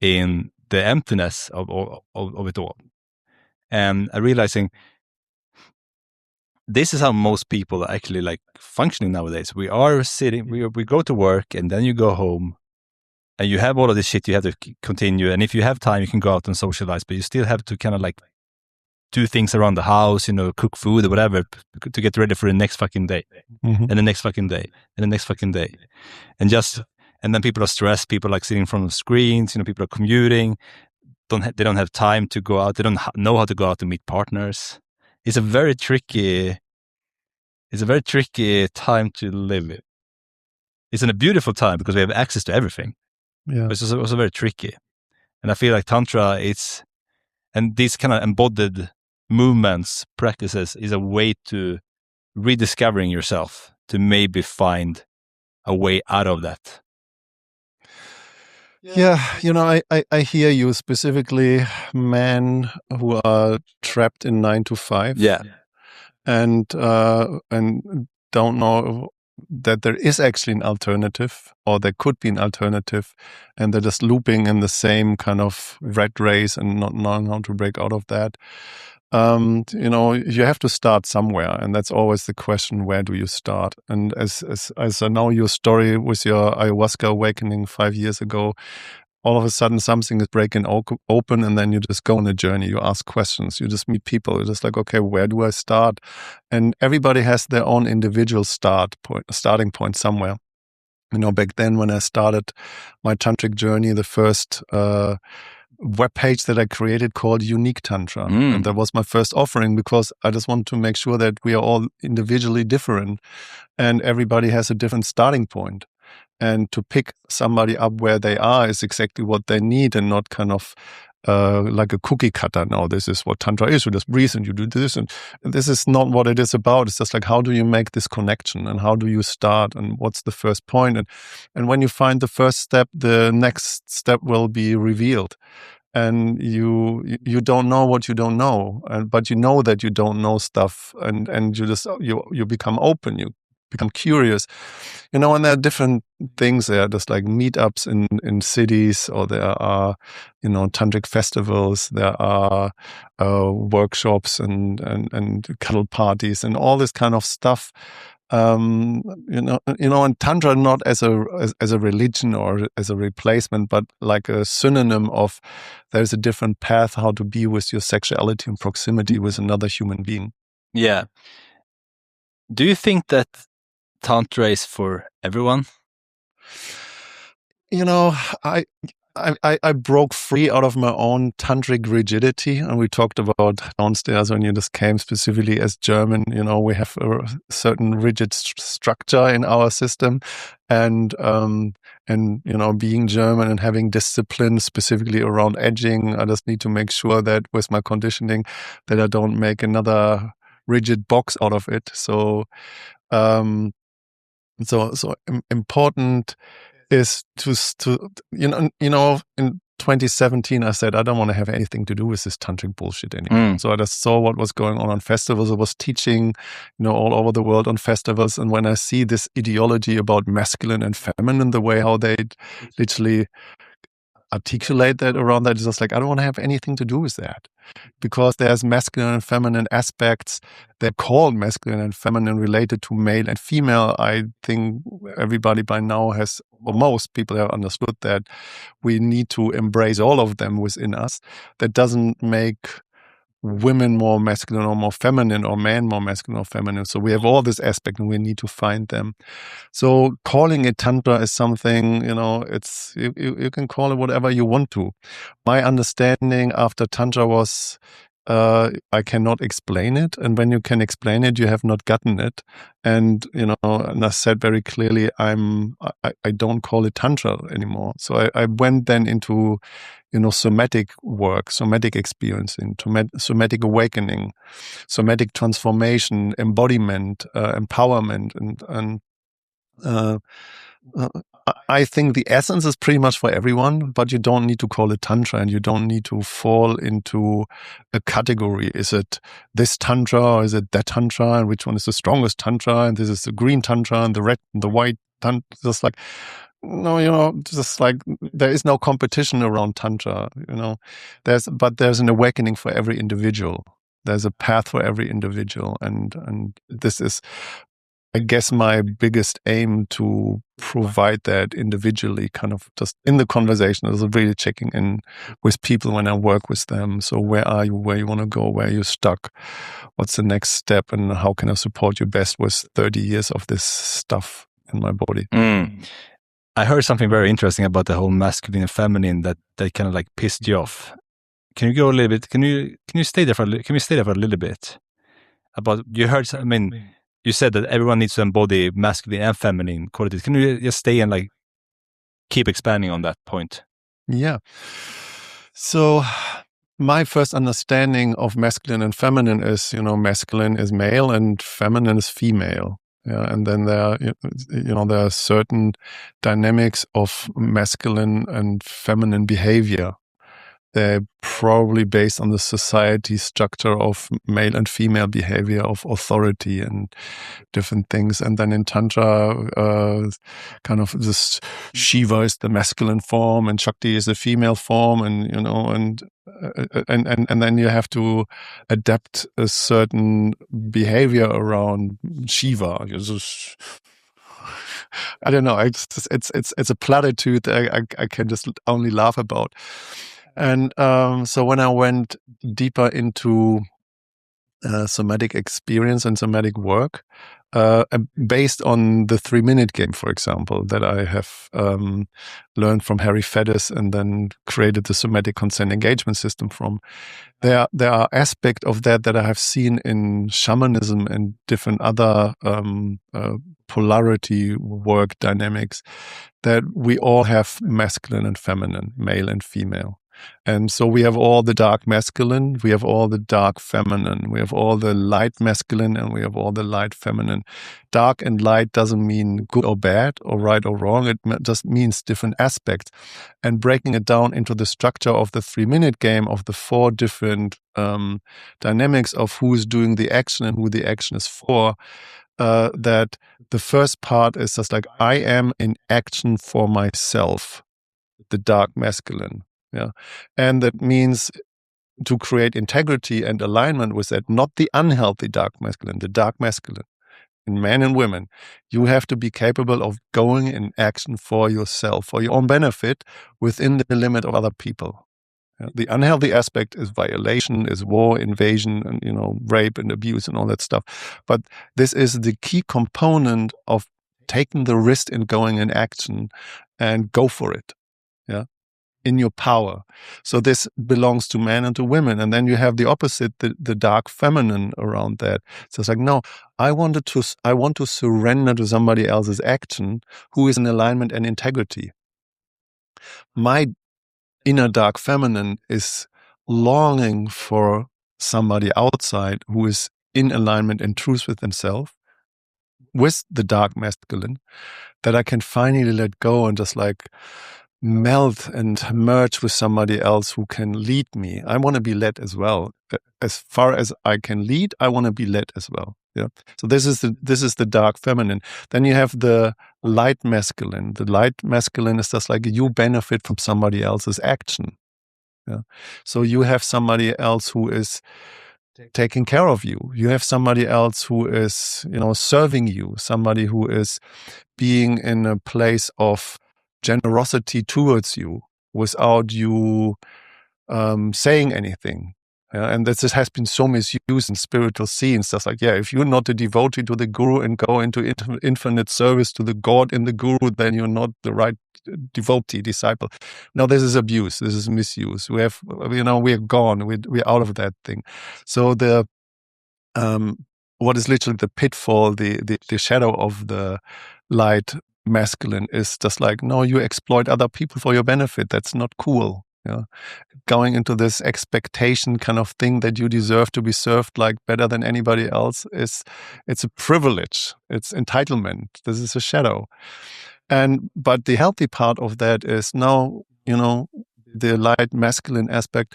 in the emptiness of it all. And I'm realizing this is how most people are actually like functioning nowadays. We are sitting, we go to work and then you go home and you have all of this shit you have to continue. And if you have time, you can go out and socialize, but you still have to kind of like do things around the house, cook food or whatever to get ready for the next fucking day and the next fucking day and the next fucking day. And then people are stressed. People are like sitting in front of screens. People are commuting. They don't have time to go out. They don't know how to go out to meet partners. It's a very tricky time to live in. It's a beautiful time because we have access to everything. Yeah. But it's also very tricky. And I feel like Tantra, and these kind of embodied movements, practices is a way to rediscovering yourself, to maybe find a way out of that. Yeah, I hear you, specifically men who are trapped in 9 to 5. Yeah. And don't know that there is actually an alternative, or there could be an alternative, and they're just looping in the same kind of rat race and not knowing how to break out of that. You have to start somewhere, and that's always the question: where do you start? And as I know your story with your ayahuasca awakening 5 years ago, all of a sudden something is breaking open, and then you just go on a journey. You ask questions. You just meet people. You're just like, okay, where do I start? And everybody has their own individual starting point somewhere. Back then when I started my tantric journey, the first webpage that I created called Unique Tantra. And that was my first offering, because I just want to make sure that we are all individually different and everybody has a different starting point. And to pick somebody up where they are is exactly what they need, and not kind of like a cookie cutter. No, this is what Tantra is. You just breathe and you do this. And this is not what it is about. It's just like, how do you make this connection, and how do you start, and what's the first point? And when you find the first step, the next step will be revealed. And you don't know what you don't know, but you know that you don't know stuff, and you just you become open, you become curious, and there are different things. There are just like meetups in cities, or there are tantric festivals, there are workshops and cuddle parties and all this kind of stuff. and tantra not as a religion or as a replacement, but like a synonym of there's a different path how to be with your sexuality and proximity with another human being. Yeah. Do you think that tantra is for everyone? I broke free out of my own tantric rigidity, and we talked about downstairs when you just came specifically as German. We have a certain rigid structure in our system, and being German and having discipline specifically around edging, I just need to make sure that with my conditioning that I don't make another rigid box out of it. So important is to in 2017 I said I don't want to have anything to do with this tantric bullshit anymore. So I just saw what was going on festivals. I was teaching all over the world on festivals, and when I see this ideology about masculine and feminine, the way how they literally articulate that around that, is just like I don't want to have anything to do with that, because there's masculine and feminine aspects. They're called masculine and feminine related to male and female. I think everybody by now has, or most people have understood that we need to embrace all of them within us. That doesn't make women more masculine or more feminine, or men more masculine or feminine. So we have all this aspect and we need to find them. So calling it tantra is something, it's you can call it whatever you want to. My understanding after tantra was I cannot explain it, and when you can explain it, you have not gotten it. And and I said very clearly, I don't call it tantra anymore. So I went then into somatic work, somatic experiencing, somatic awakening, somatic transformation, embodiment, empowerment, and I think the essence is pretty much for everyone, but you don't need to call it tantra, and you don't need to fall into a category. Is it this tantra, or is it that tantra, and which one is the strongest tantra, and this is the green tantra and the red and the white tantra? Just like, no, just like there is no competition around tantra. There's an awakening for every individual. There's a path for every individual, and this is, I guess, my biggest aim, to provide that individually, kind of just in the conversation. I was really checking in with people when I work with them. So where are you, where you want to go, where are you stuck, what's the next step, and how can I support you best with 30 years of this stuff in my body. I heard something very interesting about the whole masculine and feminine that kind of like pissed you off. Can you go a little bit? Can you stay there for a little bit? About, you heard, you said that everyone needs to embody masculine and feminine qualities. Can you just stay and like keep expanding on that point? Yeah. So my first understanding of masculine and feminine is, masculine is male and feminine is female. Yeah, and then there are certain dynamics of masculine and feminine behavior. They're probably based on the society structure of male and female behavior, of authority and different things. And then in Tantra, kind of this Shiva is the masculine form and Shakti is the female form, and then you have to adapt a certain behavior around Shiva. I don't know. It's a platitude I can just only laugh about. And so when I went deeper into somatic experience and somatic work, based on the 3-minute game, for example, that I have learned from Harry Feddes and then created the somatic consent engagement system from, there are aspects of that I have seen in shamanism and different other polarity work dynamics, that we all have masculine and feminine, male and female. And so we have all the dark masculine, we have all the dark feminine, we have all the light masculine, and we have all the light feminine. Dark and light doesn't mean good or bad or right or wrong. It just means different aspects. And breaking it down into the structure of the 3-minute game, of the 4 different dynamics of who is doing the action and who the action is for, that the first part is just like, I am in action for myself, the dark masculine. Yeah. And that means to create integrity and alignment with that, not the unhealthy dark masculine, the dark masculine. men and women, you have to be capable of going in action for yourself, for your own benefit, within the limit of other people. The unhealthy aspect is violation, is war, invasion, and rape and abuse and all that stuff. But this is the key component of taking the risk in going in action and go for it. Yeah. In your power. So this belongs to men and to women. And then you have the opposite, the dark feminine around that. So it's like, no, I want to surrender to somebody else's action who is in alignment and integrity. My inner dark feminine is longing for somebody outside who is in alignment and truth with himself, with the dark masculine, that I can finally let go and just like melt and merge with somebody else who can lead me. I want to be led as well. As far as I can lead, I want to be led as well. Yeah. So this is the dark feminine. Then you have the light masculine. The light masculine is just like you benefit from somebody else's action. Yeah. So you have somebody else who is taking care of you. You have somebody else who is, serving you. Somebody who is being in a place of generosity towards you without you saying anything. Yeah, and this has been so misused in spiritual scenes. That's like, if you're not a devotee to the guru and go into infinite service to the God in the guru, then you're not the right devotee, disciple. No, this is abuse. This is misuse. We have, we're gone. We're out of that thing. So the what is literally the pitfall, the shadow of the light masculine is just like, no, you exploit other people for your benefit. That's not cool. Yeah. Going into this expectation kind of thing that you deserve to be served like better than anybody else it's a privilege. It's entitlement. This is a shadow. But the healthy part of that is now, the light masculine aspect.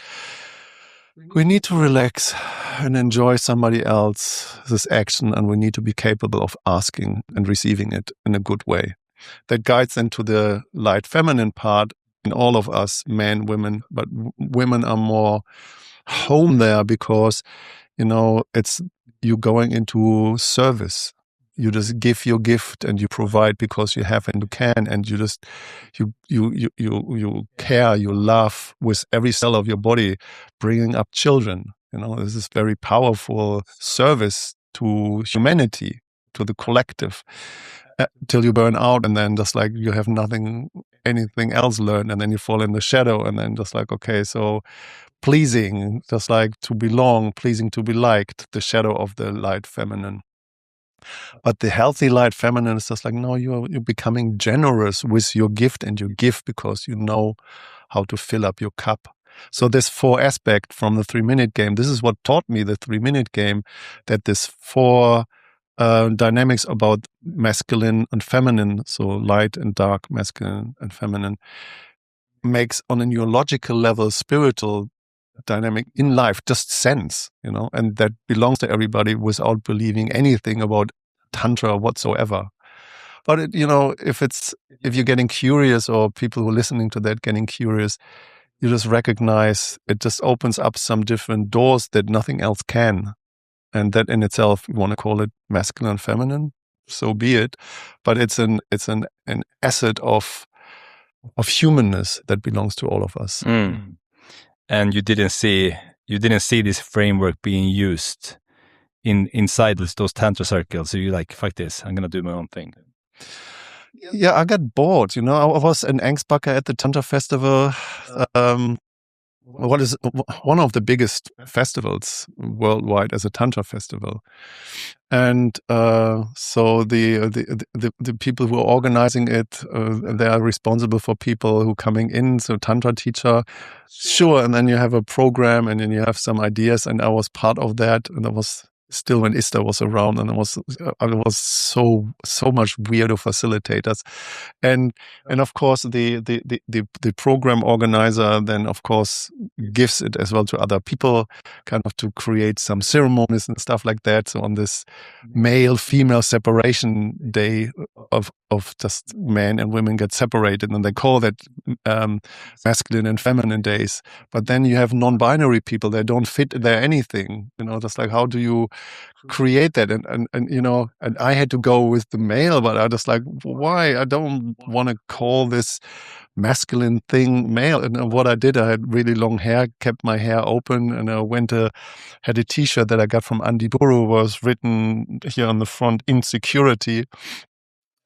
We need to relax and enjoy somebody else's action, and we need to be capable of asking and receiving it in a good way. That guides into the light feminine part in all of us, men, women, but women are more home there because, it's you going into service. You just give your gift and you provide because you have and you can, and you just you care, you love with every cell of your body, bringing up children. This is very powerful service to humanity, to the collective, till you burn out, and then just like you have anything else learned, and then you fall in the shadow, and then just like, okay, so pleasing, just like to belong, pleasing to be liked, the shadow of the light feminine. But the healthy light feminine is just like, no, you're becoming generous with your gift, and you give because you know how to fill up your cup. So this 4 aspect from the 3-minute game, this is what taught me the 3-minute game, that this 4 dynamics about masculine and feminine, so light and dark, masculine and feminine, makes on a neurological level, spiritual dynamic in life just sense, and that belongs to everybody without believing anything about tantra whatsoever. But if you're getting curious, or people who are listening to that getting curious, you just recognize it just opens up some different doors that nothing else can. And that in itself, you want to call it masculine and feminine, so be it. But it's an asset of humanness that belongs to all of us. Mm. And you didn't see this framework being used inside those tantra circles. So you're like, fuck this, I'm gonna do my own thing. Yeah, I got bored. I was an Angstbacker at the Tantra Festival. What is one of the biggest festivals worldwide as a Tantra festival. And so the people who are organizing it, they are responsible for people who are coming in. So Tantra teacher, sure. And then you have a program, and then you have some ideas. And I was part of that. And I was still when Ista was around, and I was so much weirdo facilitators. And of course the program organizer then of course gives it as well to other people, kind of to create some ceremonies and stuff like that. So on this male-female separation day of just men and women get separated, and they call that masculine and feminine days. But then you have non-binary people, they don't fit there anything, just like, how do you create that? And and I had to go with the male, but I just like, why? I don't want to call this masculine thing male. And what I did, I had really long hair, kept my hair open, and I had a t-shirt that I got from Andy Buru, was written here on the front, insecurity.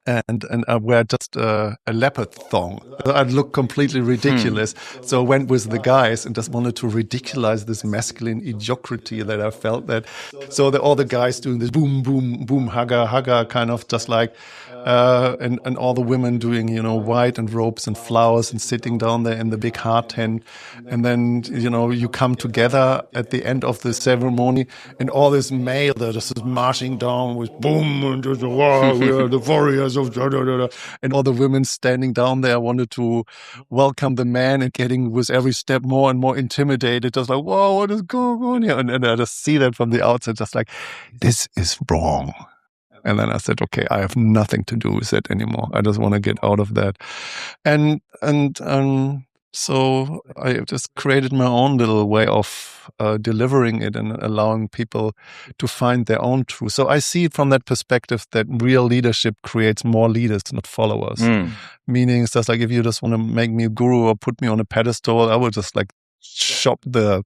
And I wear just a leopard thong. I'd look completely ridiculous. So I went with the guys and just wanted to ridiculize this masculine mediocrity that I felt that. So all the guys doing this boom, boom, boom, hugger, kind of just like, and all the women doing, white and robes and flowers and sitting down there in the big hard tent. And then, you come together at the end of the ceremony, and all this male, they're just marching down with boom, and just, wow, we are the warriors of da, da, da, da. And all the women standing down there wanted to welcome the man, and getting with every step more and more intimidated, just like, whoa, what is going on here? And I just see that from the outside, just like, this is wrong. And then I said, okay, I have nothing to do with it anymore. I just want to get out of that. And so I just created my own little way of delivering it and allowing people to find their own truth. So I see it from that perspective, that real leadership creates more leaders, not followers. Meaning it's just like, if you just want to make me a guru or put me on a pedestal, I will just like chop the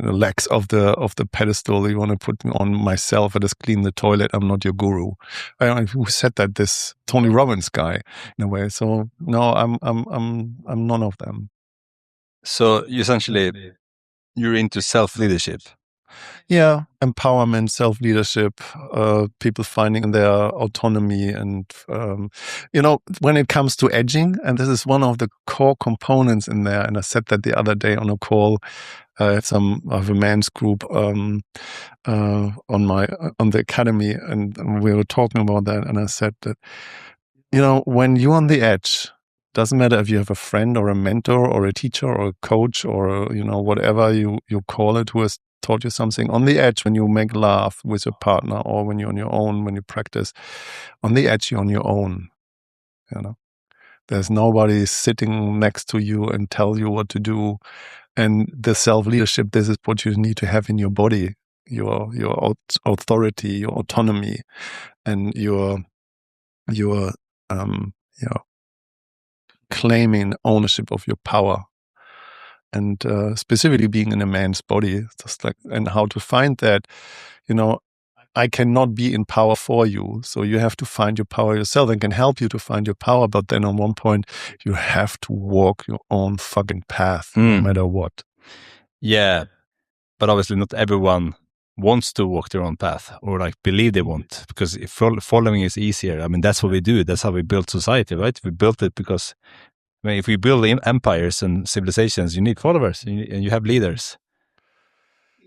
legs of the pedestal you want to put me on myself. I just clean the toilet. I'm not your guru. Who said that? This Tony Robbins guy, in a way. So no, I'm none of them. So essentially, you're into self-leadership. Yeah, empowerment, self-leadership, people finding their autonomy. And, when it comes to edging, and this is one of the core components in there, and I said that the other day on a call, I have a men's group on the academy, and we were talking about that, and I said that, when you're on the edge, doesn't matter if you have a friend or a mentor or a teacher or a coach or, whatever you call it, who has taught you something. On the edge, when you make love with your partner, or when you're on your own, when you practice, on the edge, you're on your own. There's nobody sitting next to you and tell you what to do. And the self-leadership, this is what you need to have in your body, your authority, your autonomy, and your claiming ownership of your power. And specifically being in a man's body, just like, and how to find that, I cannot be in power for you. So you have to find your power yourself, and can help you to find your power. But then on one point, you have to walk your own fucking path, no matter what. Yeah. But obviously not everyone wants to walk their own path, or like believe they want, because if following is easier. I mean, that's what we do. That's how we build society, right? We built it because, if we build empires and civilizations, you need followers and you have leaders.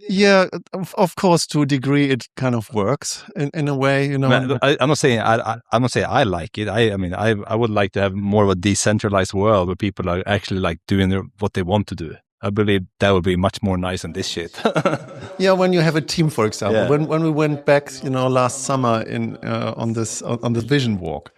Yeah, of course, to a degree, it kind of works in a way, I'm not saying I like it. I would like to have more of a decentralized world where people are actually like doing what they want to do. I believe that would be much more nice than this shit. Yeah, when you have a team, for example, when we went back, last summer on this vision walk.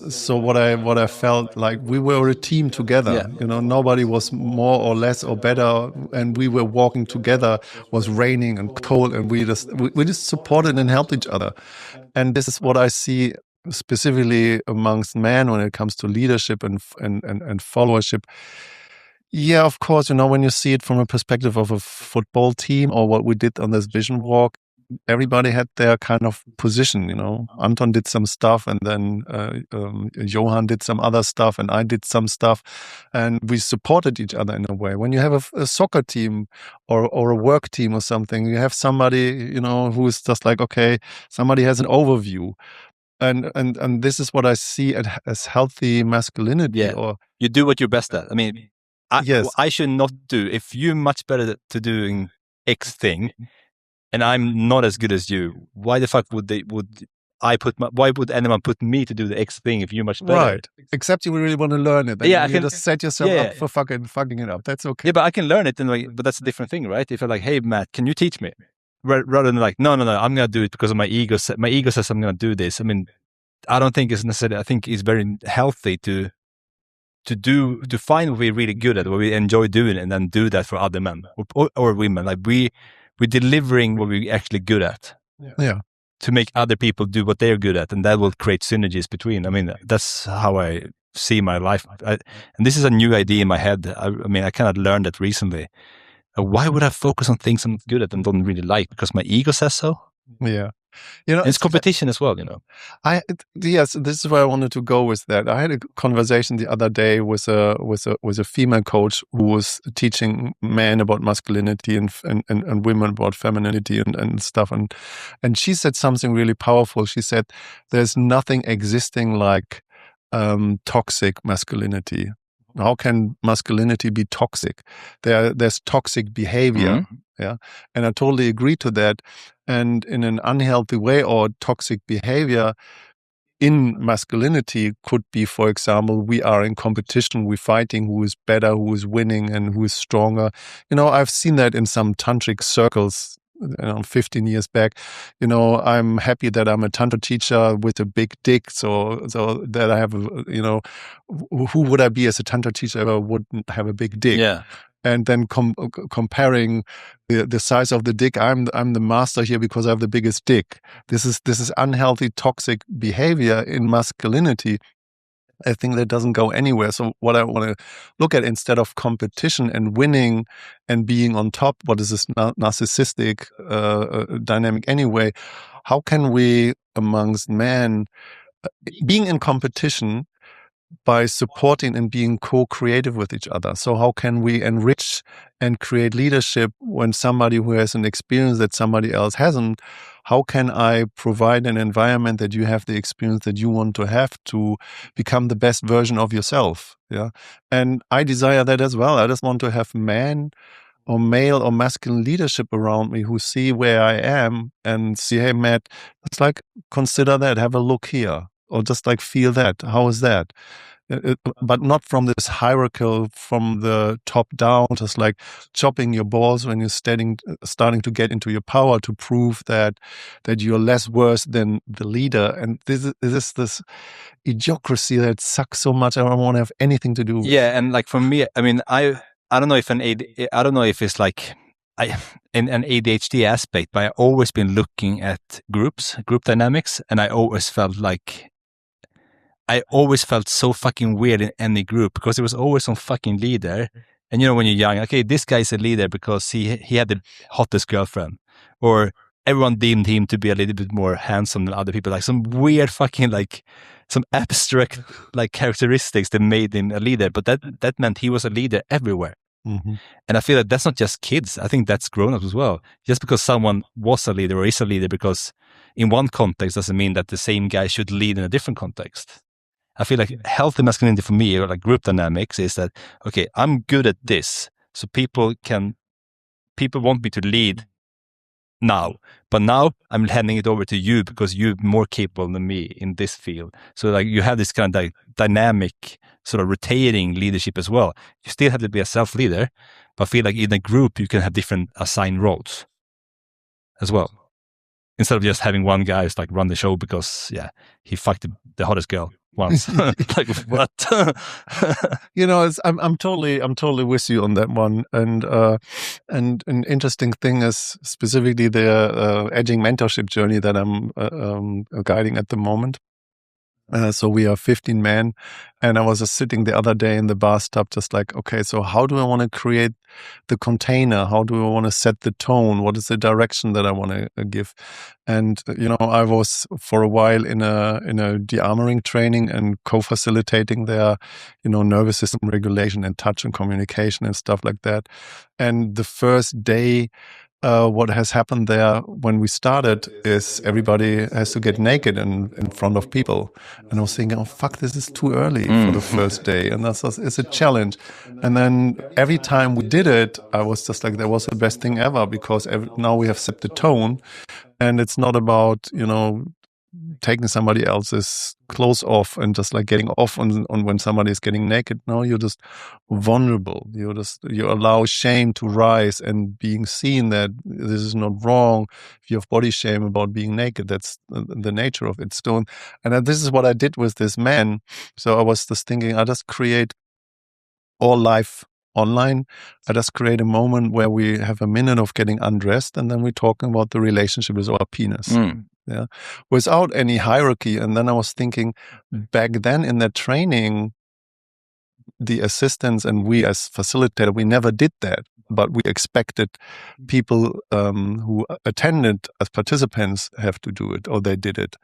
So what I felt like, we were a team together. Nobody was more or less or better, and we were walking together. It was raining and cold, and we just supported and helped each other. And this is what I see specifically amongst men when it comes to leadership and followership. Yeah, of course, when you see it from a perspective of a football team, or what we did on this vision walk, everybody had their kind of position. Anton did some stuff, and then Johan did some other stuff, and I did some stuff, and we supported each other in a way. When you have a soccer team or a work team or something, you have somebody who is just like, okay, somebody has an overview. And this is what I see as healthy masculinity. Yeah. Or you do what you're best at. I should not do. If you're much better to doing X thing, and I'm not as good as you, why the fuck would why would anyone put me to do the X thing if you're much better? Right. Except you really want to learn it. Then you just set yourself up for fucking it up. That's okay. Yeah, but I can learn it, but that's a different thing, right? If you're like, hey Matt, can you teach me? rather than like, no, I'm going to do it because of my ego. My ego says I'm going to do this. I mean, I don't think it's necessarily, I think it's very healthy to find what we're really good at, what we enjoy doing, and then do that for other men or women. Like we're delivering what we're actually good at. Yeah. To make other people do what they're good at, and that will create synergies between. I mean, that's how I see my life. And this is a new idea in my head. I mean, I kind of learned that recently. Why would I focus on things I'm good at and don't really like? Because my ego says so? Yeah. You know, and it's competition as well, you know. Yes, this is where I wanted to go with that. I had a conversation the other day with a female coach who was teaching men about masculinity and women about femininity and stuff. And she said something really powerful. She said, there's nothing existing like toxic masculinity. How can masculinity be toxic? There's toxic behavior. Mm-hmm. Yeah. And I totally agree to that. And in an unhealthy way, or toxic behavior in masculinity could be, for example, we are in competition, we're fighting who is better, who is winning, and who is stronger. You know, I've seen that in some tantric circles, 15 years back. You know, I'm happy that I'm a tantra teacher with a big dick, so that I have, who would I be as a tantra teacher if I wouldn't have a big dick? Yeah. And then comparing the size of the dick, I'm the master here because I have the biggest dick. This is unhealthy, toxic behavior in masculinity. I think that doesn't go anywhere. So what I want to look at, instead of competition and winning and being on top, what is this narcissistic dynamic anyway? How can we, amongst men, being in competition, by supporting and being co-creative with each other? So how can we enrich and create leadership when somebody who has an experience that somebody else hasn't? How can I provide an environment that you have the experience that you want to have to become the best version of yourself? Yeah. And I desire that as well. I just want to have men or male or masculine leadership around me who see where I am and see, hey, Matt, let's like consider that, have a look here, or just like feel that. How is that? But not from this hierarchical, from the top down, just like chopping your balls when you're starting to get into your power to prove that you're less worse than the leader. And this idiocracy that sucks so much. I don't want to have anything to do with. Yeah, and like for me, I mean, I don't know if I don't know if it's like in an ADHD aspect, but I've always been looking at group dynamics, and I always felt so fucking weird in any group because there was always some fucking leader. And you know, when you're young, okay, this guy's a leader because he had the hottest girlfriend, or everyone deemed him to be a little bit more handsome than other people, like some weird fucking, like some abstract like characteristics that made him a leader. But that meant he was a leader everywhere. Mm-hmm. And I feel that that's not just kids. I think that's grown-ups as well. Just because someone was a leader or is a leader because in one context doesn't mean that the same guy should lead in a different context. I feel like healthy masculinity for me, or like group dynamics, is that, okay, I'm good at this. So people want me to lead now, but now I'm handing it over to you because you're more capable than me in this field. So like you have this kind of dynamic sort of rotating leadership as well. You still have to be a self-leader, but I feel like in a group you can have different assigned roles as well. Instead of just having one guy who's like run the show because he fucked the hottest girl once. Like what? You know, I'm totally with you on that one. And an interesting thing is specifically the edging mentorship journey that I'm guiding at the moment. So we are 15 men, and I was just sitting the other day in the bathtub, just like, okay, so how do I want to create the container? How do I want to set the tone? What is the direction that I want to give? And you know, I was for a while in a de-armoring training and co-facilitating their, nervous system regulation and touch and communication and stuff like that. And the first day, what has happened there when we started is everybody has to get naked in front of people. And I was thinking, oh, fuck, this is too early for the first day. And it's a challenge. And then every time we did it, I was just like, that was the best thing ever, because now we have set the tone. And it's not about, taking somebody else's clothes off and just like getting off on when somebody is getting naked. No, you're just vulnerable. You allow shame to rise and being seen that this is not wrong. If you have body shame about being naked, that's the nature of it. And this is what I did with this man. So I was just thinking, I just create all life online. I just create a moment where we have a minute of getting undressed, and then we're talking about the relationship with our penis. Yeah, without any hierarchy. And then I was thinking, back then in that training, the assistants and we as facilitator, we never did that, but we expected people who attended as participants have to do it, or they did it,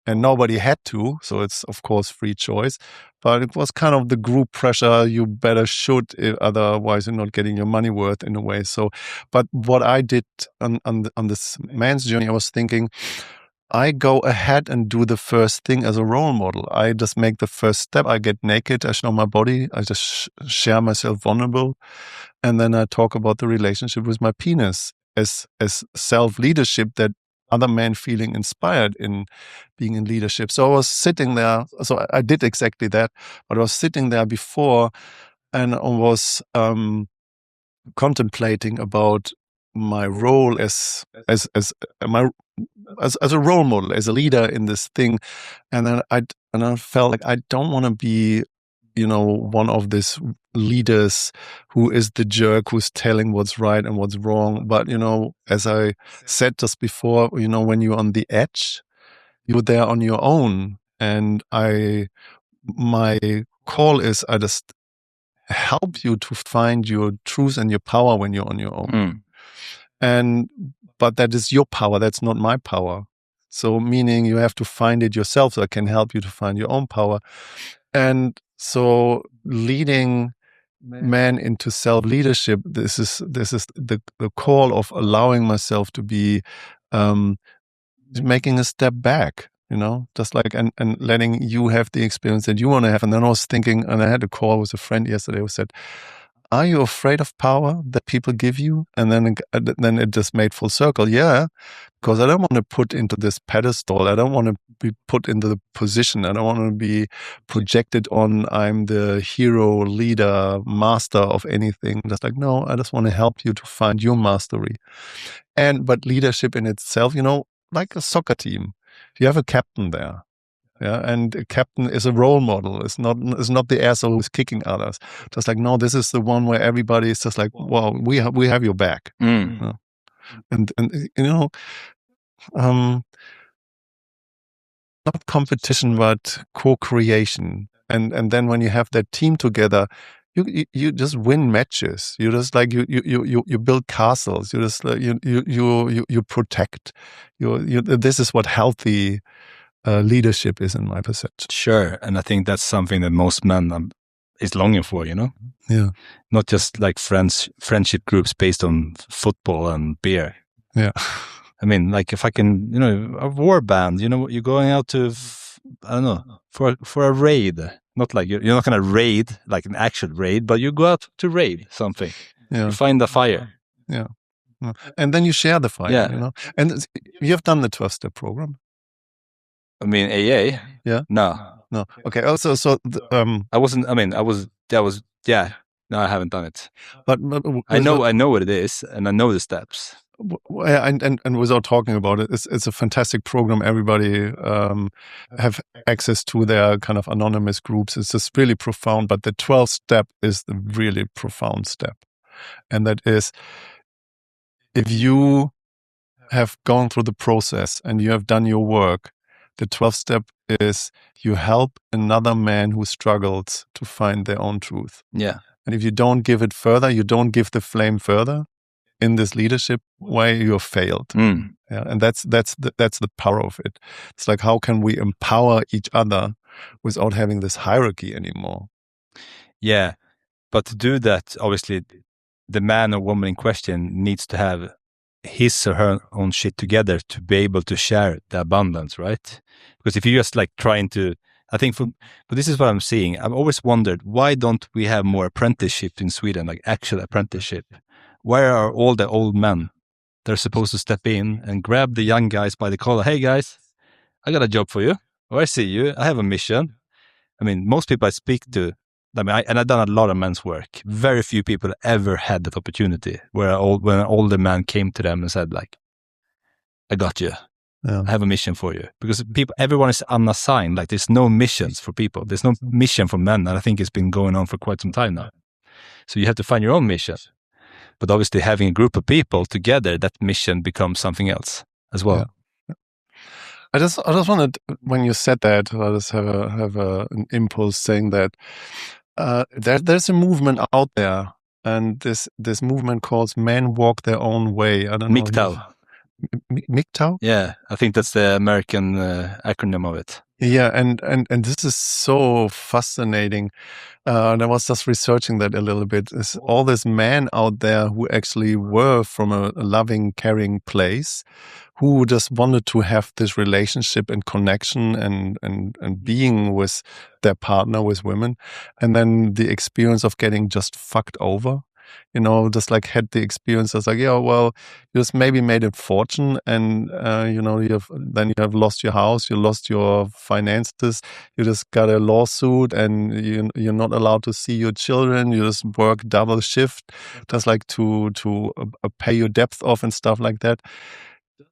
and nobody had to. So it's of course free choice, but it was kind of the group pressure. You better should, otherwise you're not getting your money worth in a way. So, but what I did on this man's journey, I was thinking, I go ahead and do the first thing as a role model. I just make the first step. I get naked. I show my body. I just share myself vulnerable. And then I talk about the relationship with my penis as self-leadership, that other men feeling inspired in being in leadership. So I was sitting there. So I did exactly that. But I was sitting there before and I was contemplating about my role as a role model, as a leader in this thing, and then I felt like I don't want to be, one of these leaders who is the jerk who's telling what's right and what's wrong. But as I said just before, when you're on the edge, you're there on your own, and my call is I just help you to find your truth and your power when you're on your own. But that is your power. That's not my power. So meaning you have to find it yourself. So I can help you to find your own power. And so leading men into self-leadership, this is the call of allowing myself to be making a step back, just like, and letting you have the experience that you want to have. And then I was thinking, and I had a call with a friend yesterday who said, are you afraid of power that people give you? And then it just made full circle. Yeah, because I don't want to put into this pedestal. I don't want to be put into the position. I don't want to be projected on, I'm the hero, leader, master of anything. Just like, no, I just want to help you to find your mastery. But leadership in itself, like a soccer team, you have a captain there. Yeah, and a captain is a role model. It's not the asshole who's kicking others. Just like, no, this is the one where everybody is just like, well, we have your back. And not competition, but co-creation. And then when you have that team together, you just win matches. You just like you build castles. You just you protect. This is what healthy leadership is in my perception. Sure. And I think that's something that most men is longing for, Yeah. Not just like friendship groups based on football and beer. Yeah. I mean, like if I can, a war band, you're going out to, I don't know, for a raid. Not like you're not going to raid, like an actual raid, but you go out to raid something. Yeah. You find the fire. Yeah. And then you share the fire, And you have done the 12-step program. I mean, AA? Yeah. No. Okay. Also, I wasn't. I mean, yeah. No, I haven't done it. But I know what it is, and I know the steps. And without talking about it, it's a fantastic program. Everybody have access to their kind of anonymous groups. It's just really profound. But the 12th step is the really profound step, and that is, if you have gone through the process and you have done your work, the 12th step is you help another man who struggles to find their own truth. Yeah. And if you don't give it further, you don't give the flame further in this leadership way, you're failed. Yeah. And that's the power of it. It's like, how can we empower each other without having this hierarchy anymore? Yeah. But to do that, obviously, the man or woman in question needs to have his or her own shit together to be able to share the abundance, right? Because if you're just like trying to, I think but this is what I'm seeing. I've always wondered, why don't we have more apprenticeship in Sweden, like actual apprenticeship? Where are all the old men that are supposed to step in and grab the young guys by the collar? Hey guys, I got a job for you. Or I see you. I have a mission. I mean, most people I speak to, and I've done a lot of men's work. Very few people ever had that opportunity where when an older man came to them and said, like, I got you. Yeah. I have a mission for you. Because everyone is unassigned. Like, there's no missions for people. There's no mission for men. And I think it's been going on for quite some time now. So you have to find your own mission. But obviously having a group of people together, that mission becomes something else as well. Yeah. I just wanted, when you said that, I just have an impulse saying that there's a movement out there, and this movement calls Men Walk Their Own Way. I don't know. MGTOW. MGTOW? Yeah, I think that's the American acronym of it. Yeah, and this is so fascinating. And I was just researching that a little bit. Is all these men out there who actually were from a loving, caring place, who just wanted to have this relationship and connection and being with their partner, with women, and then the experience of getting just fucked over. Just like had the experience as like, yeah, well, you just maybe made a fortune, and you have lost your house, you lost your finances, you just got a lawsuit, and you're not allowed to see your children. You just work double shift, just like to pay your debts off and stuff like that.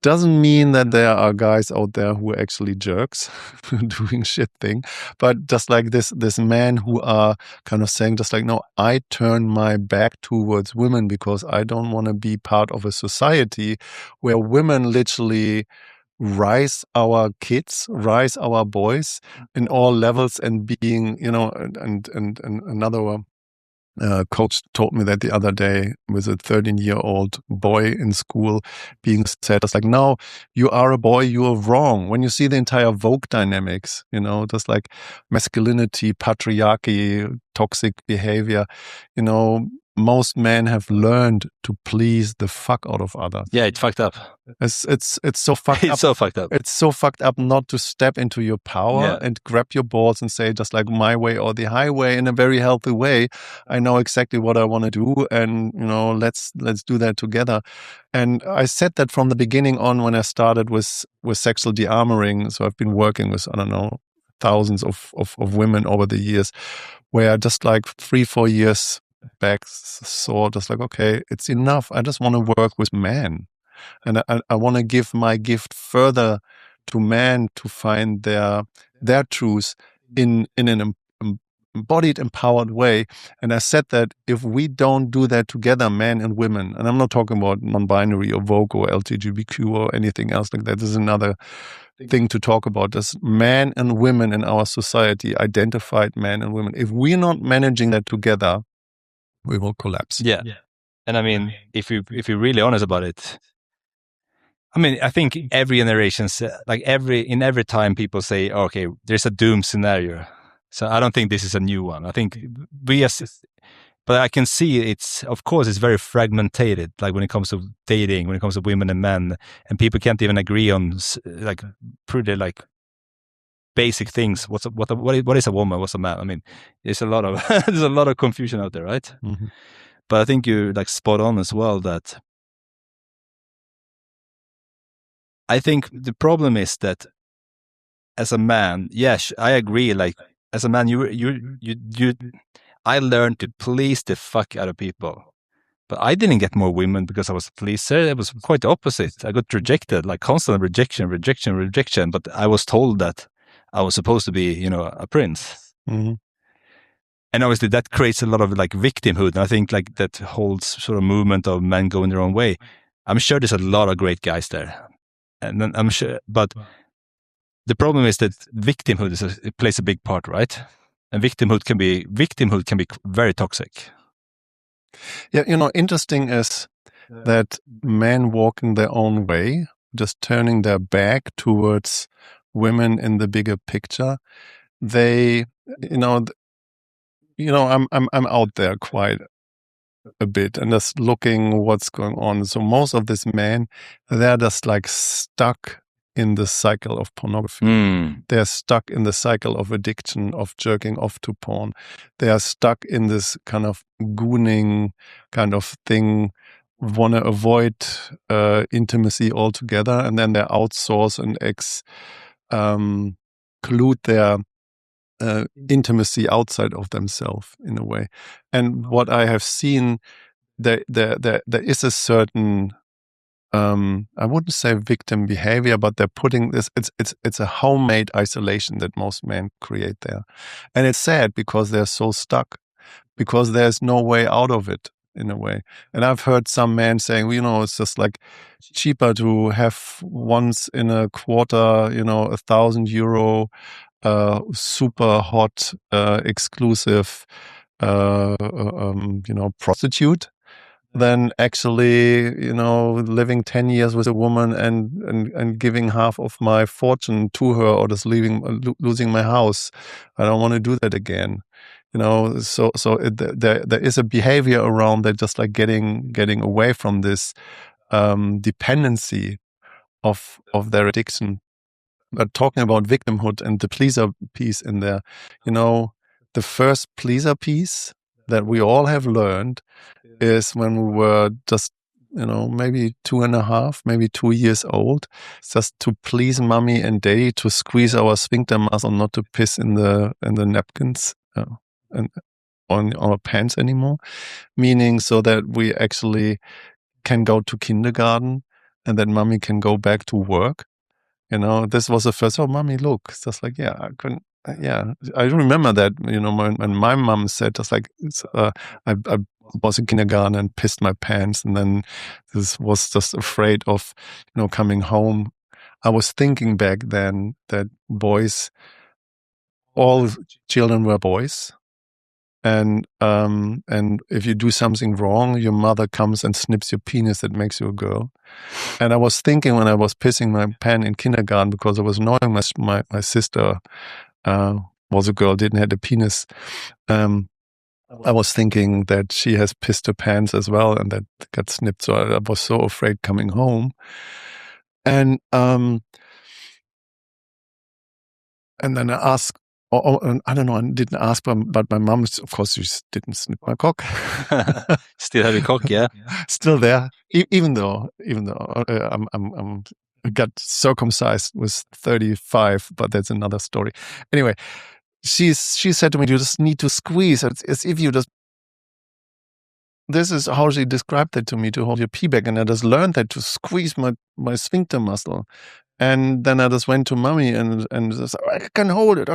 Doesn't mean that there are guys out there who are actually jerks doing shit thing, but just like this men who are kind of saying just like, no, I turn my back towards women because I don't want to be part of a society where women literally rise our kids, rise our boys in all levels, and being, and another coach told me that the other day with a 13-year-old boy in school being said, it's like, no, you are a boy, you are wrong. When you see the entire Vogue dynamics, just like masculinity, patriarchy, toxic behavior, most men have learned to please the fuck out of others. Yeah, it's fucked up. It's so fucked up. It's so fucked up. It's so fucked up not to step into your power and grab your balls and say, just like, my way or the highway, in a very healthy way. I know exactly what I want to do, and let's do that together. And I said that from the beginning on when I started with sexual de-armoring. So I've been working with, I don't know, thousands of women over the years, where just like 3-4 years back saw just like, okay, it's enough. I just want to work with men, and I want to give my gift further to men to find their truth in an embodied, empowered way. And I said that if we don't do that together, men and women, and I'm not talking about non-binary or Vogue or LGBTQ or anything else like that. This is another thing to talk about. As men and women in our society, identified men and women, if we're not managing that together, we will collapse. Yeah. And I mean, if you're really honest about it, I mean, I think every generation, like in every time people say, okay, there's a doom scenario. So I don't think this is a new one. I think but I can see of course, it's very fragmented. Like when it comes to dating, when it comes to women and men, and people can't even agree on like pretty like basic things. What is a woman? What's a man? I mean, there's a lot of confusion out there, right? Mm-hmm. But I think you're like spot on as well. That I think the problem is that as a man, yes, I agree. Like as a man, I learned to please the fuck out of people. But I didn't get more women because I was a pleaser. It was quite the opposite. I got rejected, like constant rejection. But I was told that I was supposed to be, a prince. Mm-hmm. And obviously that creates a lot of like victimhood. And I think like that whole sort of movement of men going their own way. I'm sure there's a lot of great guys there. And then I'm sure, but the problem is that victimhood it plays a big part, right? And victimhood can be very toxic. Yeah, interesting is that men walking their own way, just turning their back towards women in the bigger picture. They, I'm out there quite a bit and just looking what's going on. So most of these men, they're just like stuck in the cycle of pornography. They're stuck in the cycle of addiction, of jerking off to porn. They are stuck in this kind of gooning kind of thing, want to avoid intimacy altogether, and then they outsource and collude their intimacy outside of themselves in a way. And what I have seen, there is a certain I wouldn't say victim behavior, but they're putting this. It's a homemade isolation that most men create there, and it's sad because they're so stuck, because there's no way out of it in a way. And I've heard some men saying, well, you know, it's just like cheaper to have once in a quarter, you know, €1,000 super hot, exclusive, you know, prostitute than actually, you know, living 10 years with a woman and giving half of my fortune to her, or just losing my house. I don't want to do that again. You know, so there is a behavior around that, just like getting away from this dependency of their addiction. But talking about victimhood and the pleaser piece in there, you know, the first pleaser piece that we all have learned is when we were just, you know, maybe 2.5, maybe 2 years old, just to please mommy and daddy, to squeeze our sphincter muscle, not to piss in the napkins and on our pants anymore. Meaning so that we actually can go to kindergarten and that mommy can go back to work. You know, this was the first, oh, mommy, look. It's just like, yeah, I couldn't, yeah. I remember that, you know, when my mom said, just like, I was in kindergarten and pissed my pants, and then this was just afraid of, you know, coming home. I was thinking back then that all children were boys. And if you do something wrong, your mother comes and snips your penis. That makes you a girl. And I was thinking when I was pissing my pants in kindergarten, because I was knowing my sister was a girl, didn't have a penis. I was thinking that she has pissed her pants as well, and that got snipped. So I was so afraid coming home. And then I asked, I don't know, I didn't ask, but my mom, of course, she didn't snip my cock. Still have your cock, yeah? Still there, even though I'm got circumcised with 35, but that's another story. Anyway, she said to me, you just need to squeeze. It's as if you just, this is how she described that to me, to hold your pee back. And I just learned that, to squeeze my sphincter muscle. And then I just went to mommy and just, I can hold it.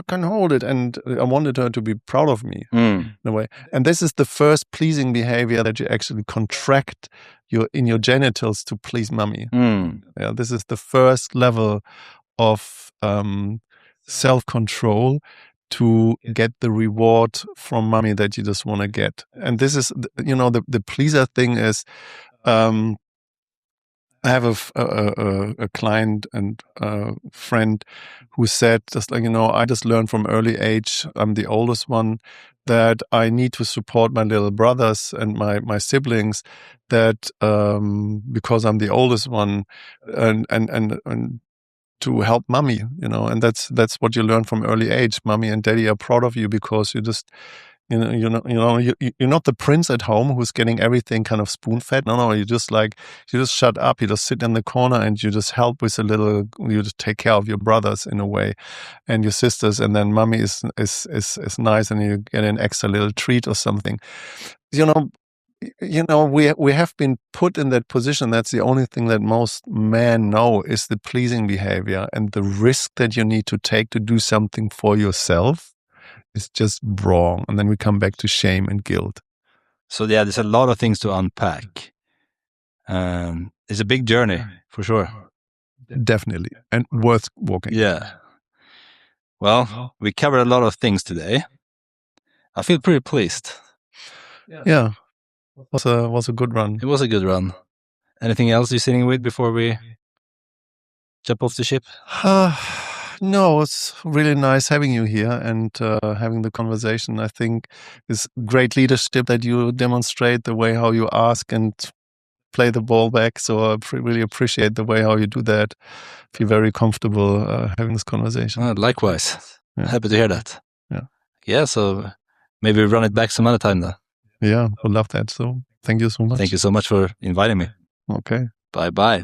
And I wanted her to be proud of me in a way. And this is the first pleasing behavior, that you actually contract in your genitals to please mommy. Yeah, this is the first level of self-control, to get the reward from mommy that you just want to get. And this is, you know, the pleaser thing is, I have a client and a friend who said, just like, you know, I just learned from early age, I'm the oldest one, that I need to support my little brothers and my siblings, that because I'm the oldest one, and to help mommy, you know. And that's what you learn from early age. Mommy and daddy are proud of you because you just, you're not the prince at home who's getting everything kind of spoon-fed. No, you just shut up. You just sit in the corner and you just help with you just take care of your brothers in a way, and your sisters. And then mommy is nice, and you get an extra little treat or something. We have been put in that position. That's the only thing that most men know, is the pleasing behavior, and the risk that you need to take to do something for yourself is just wrong. And then we come back to shame and guilt. So yeah, there's a lot of things to unpack. It's a big journey for sure. Definitely, and worth walking. Yeah. Well, we covered a lot of things today. I feel pretty pleased. Yeah. Was a good run. It was a good run. Anything else you're sitting with before we jump off the ship? No, it's really nice having you here and having the conversation. I think it's great leadership that you demonstrate, the way how you ask and play the ball back. So I really appreciate the way how you do that. Feel very comfortable having this conversation. Likewise. Yeah. Happy to hear that. Yeah. So maybe we run it back some other time then. Yeah, would love that. So thank you so much. Thank you so much for inviting me. Okay. Bye-bye.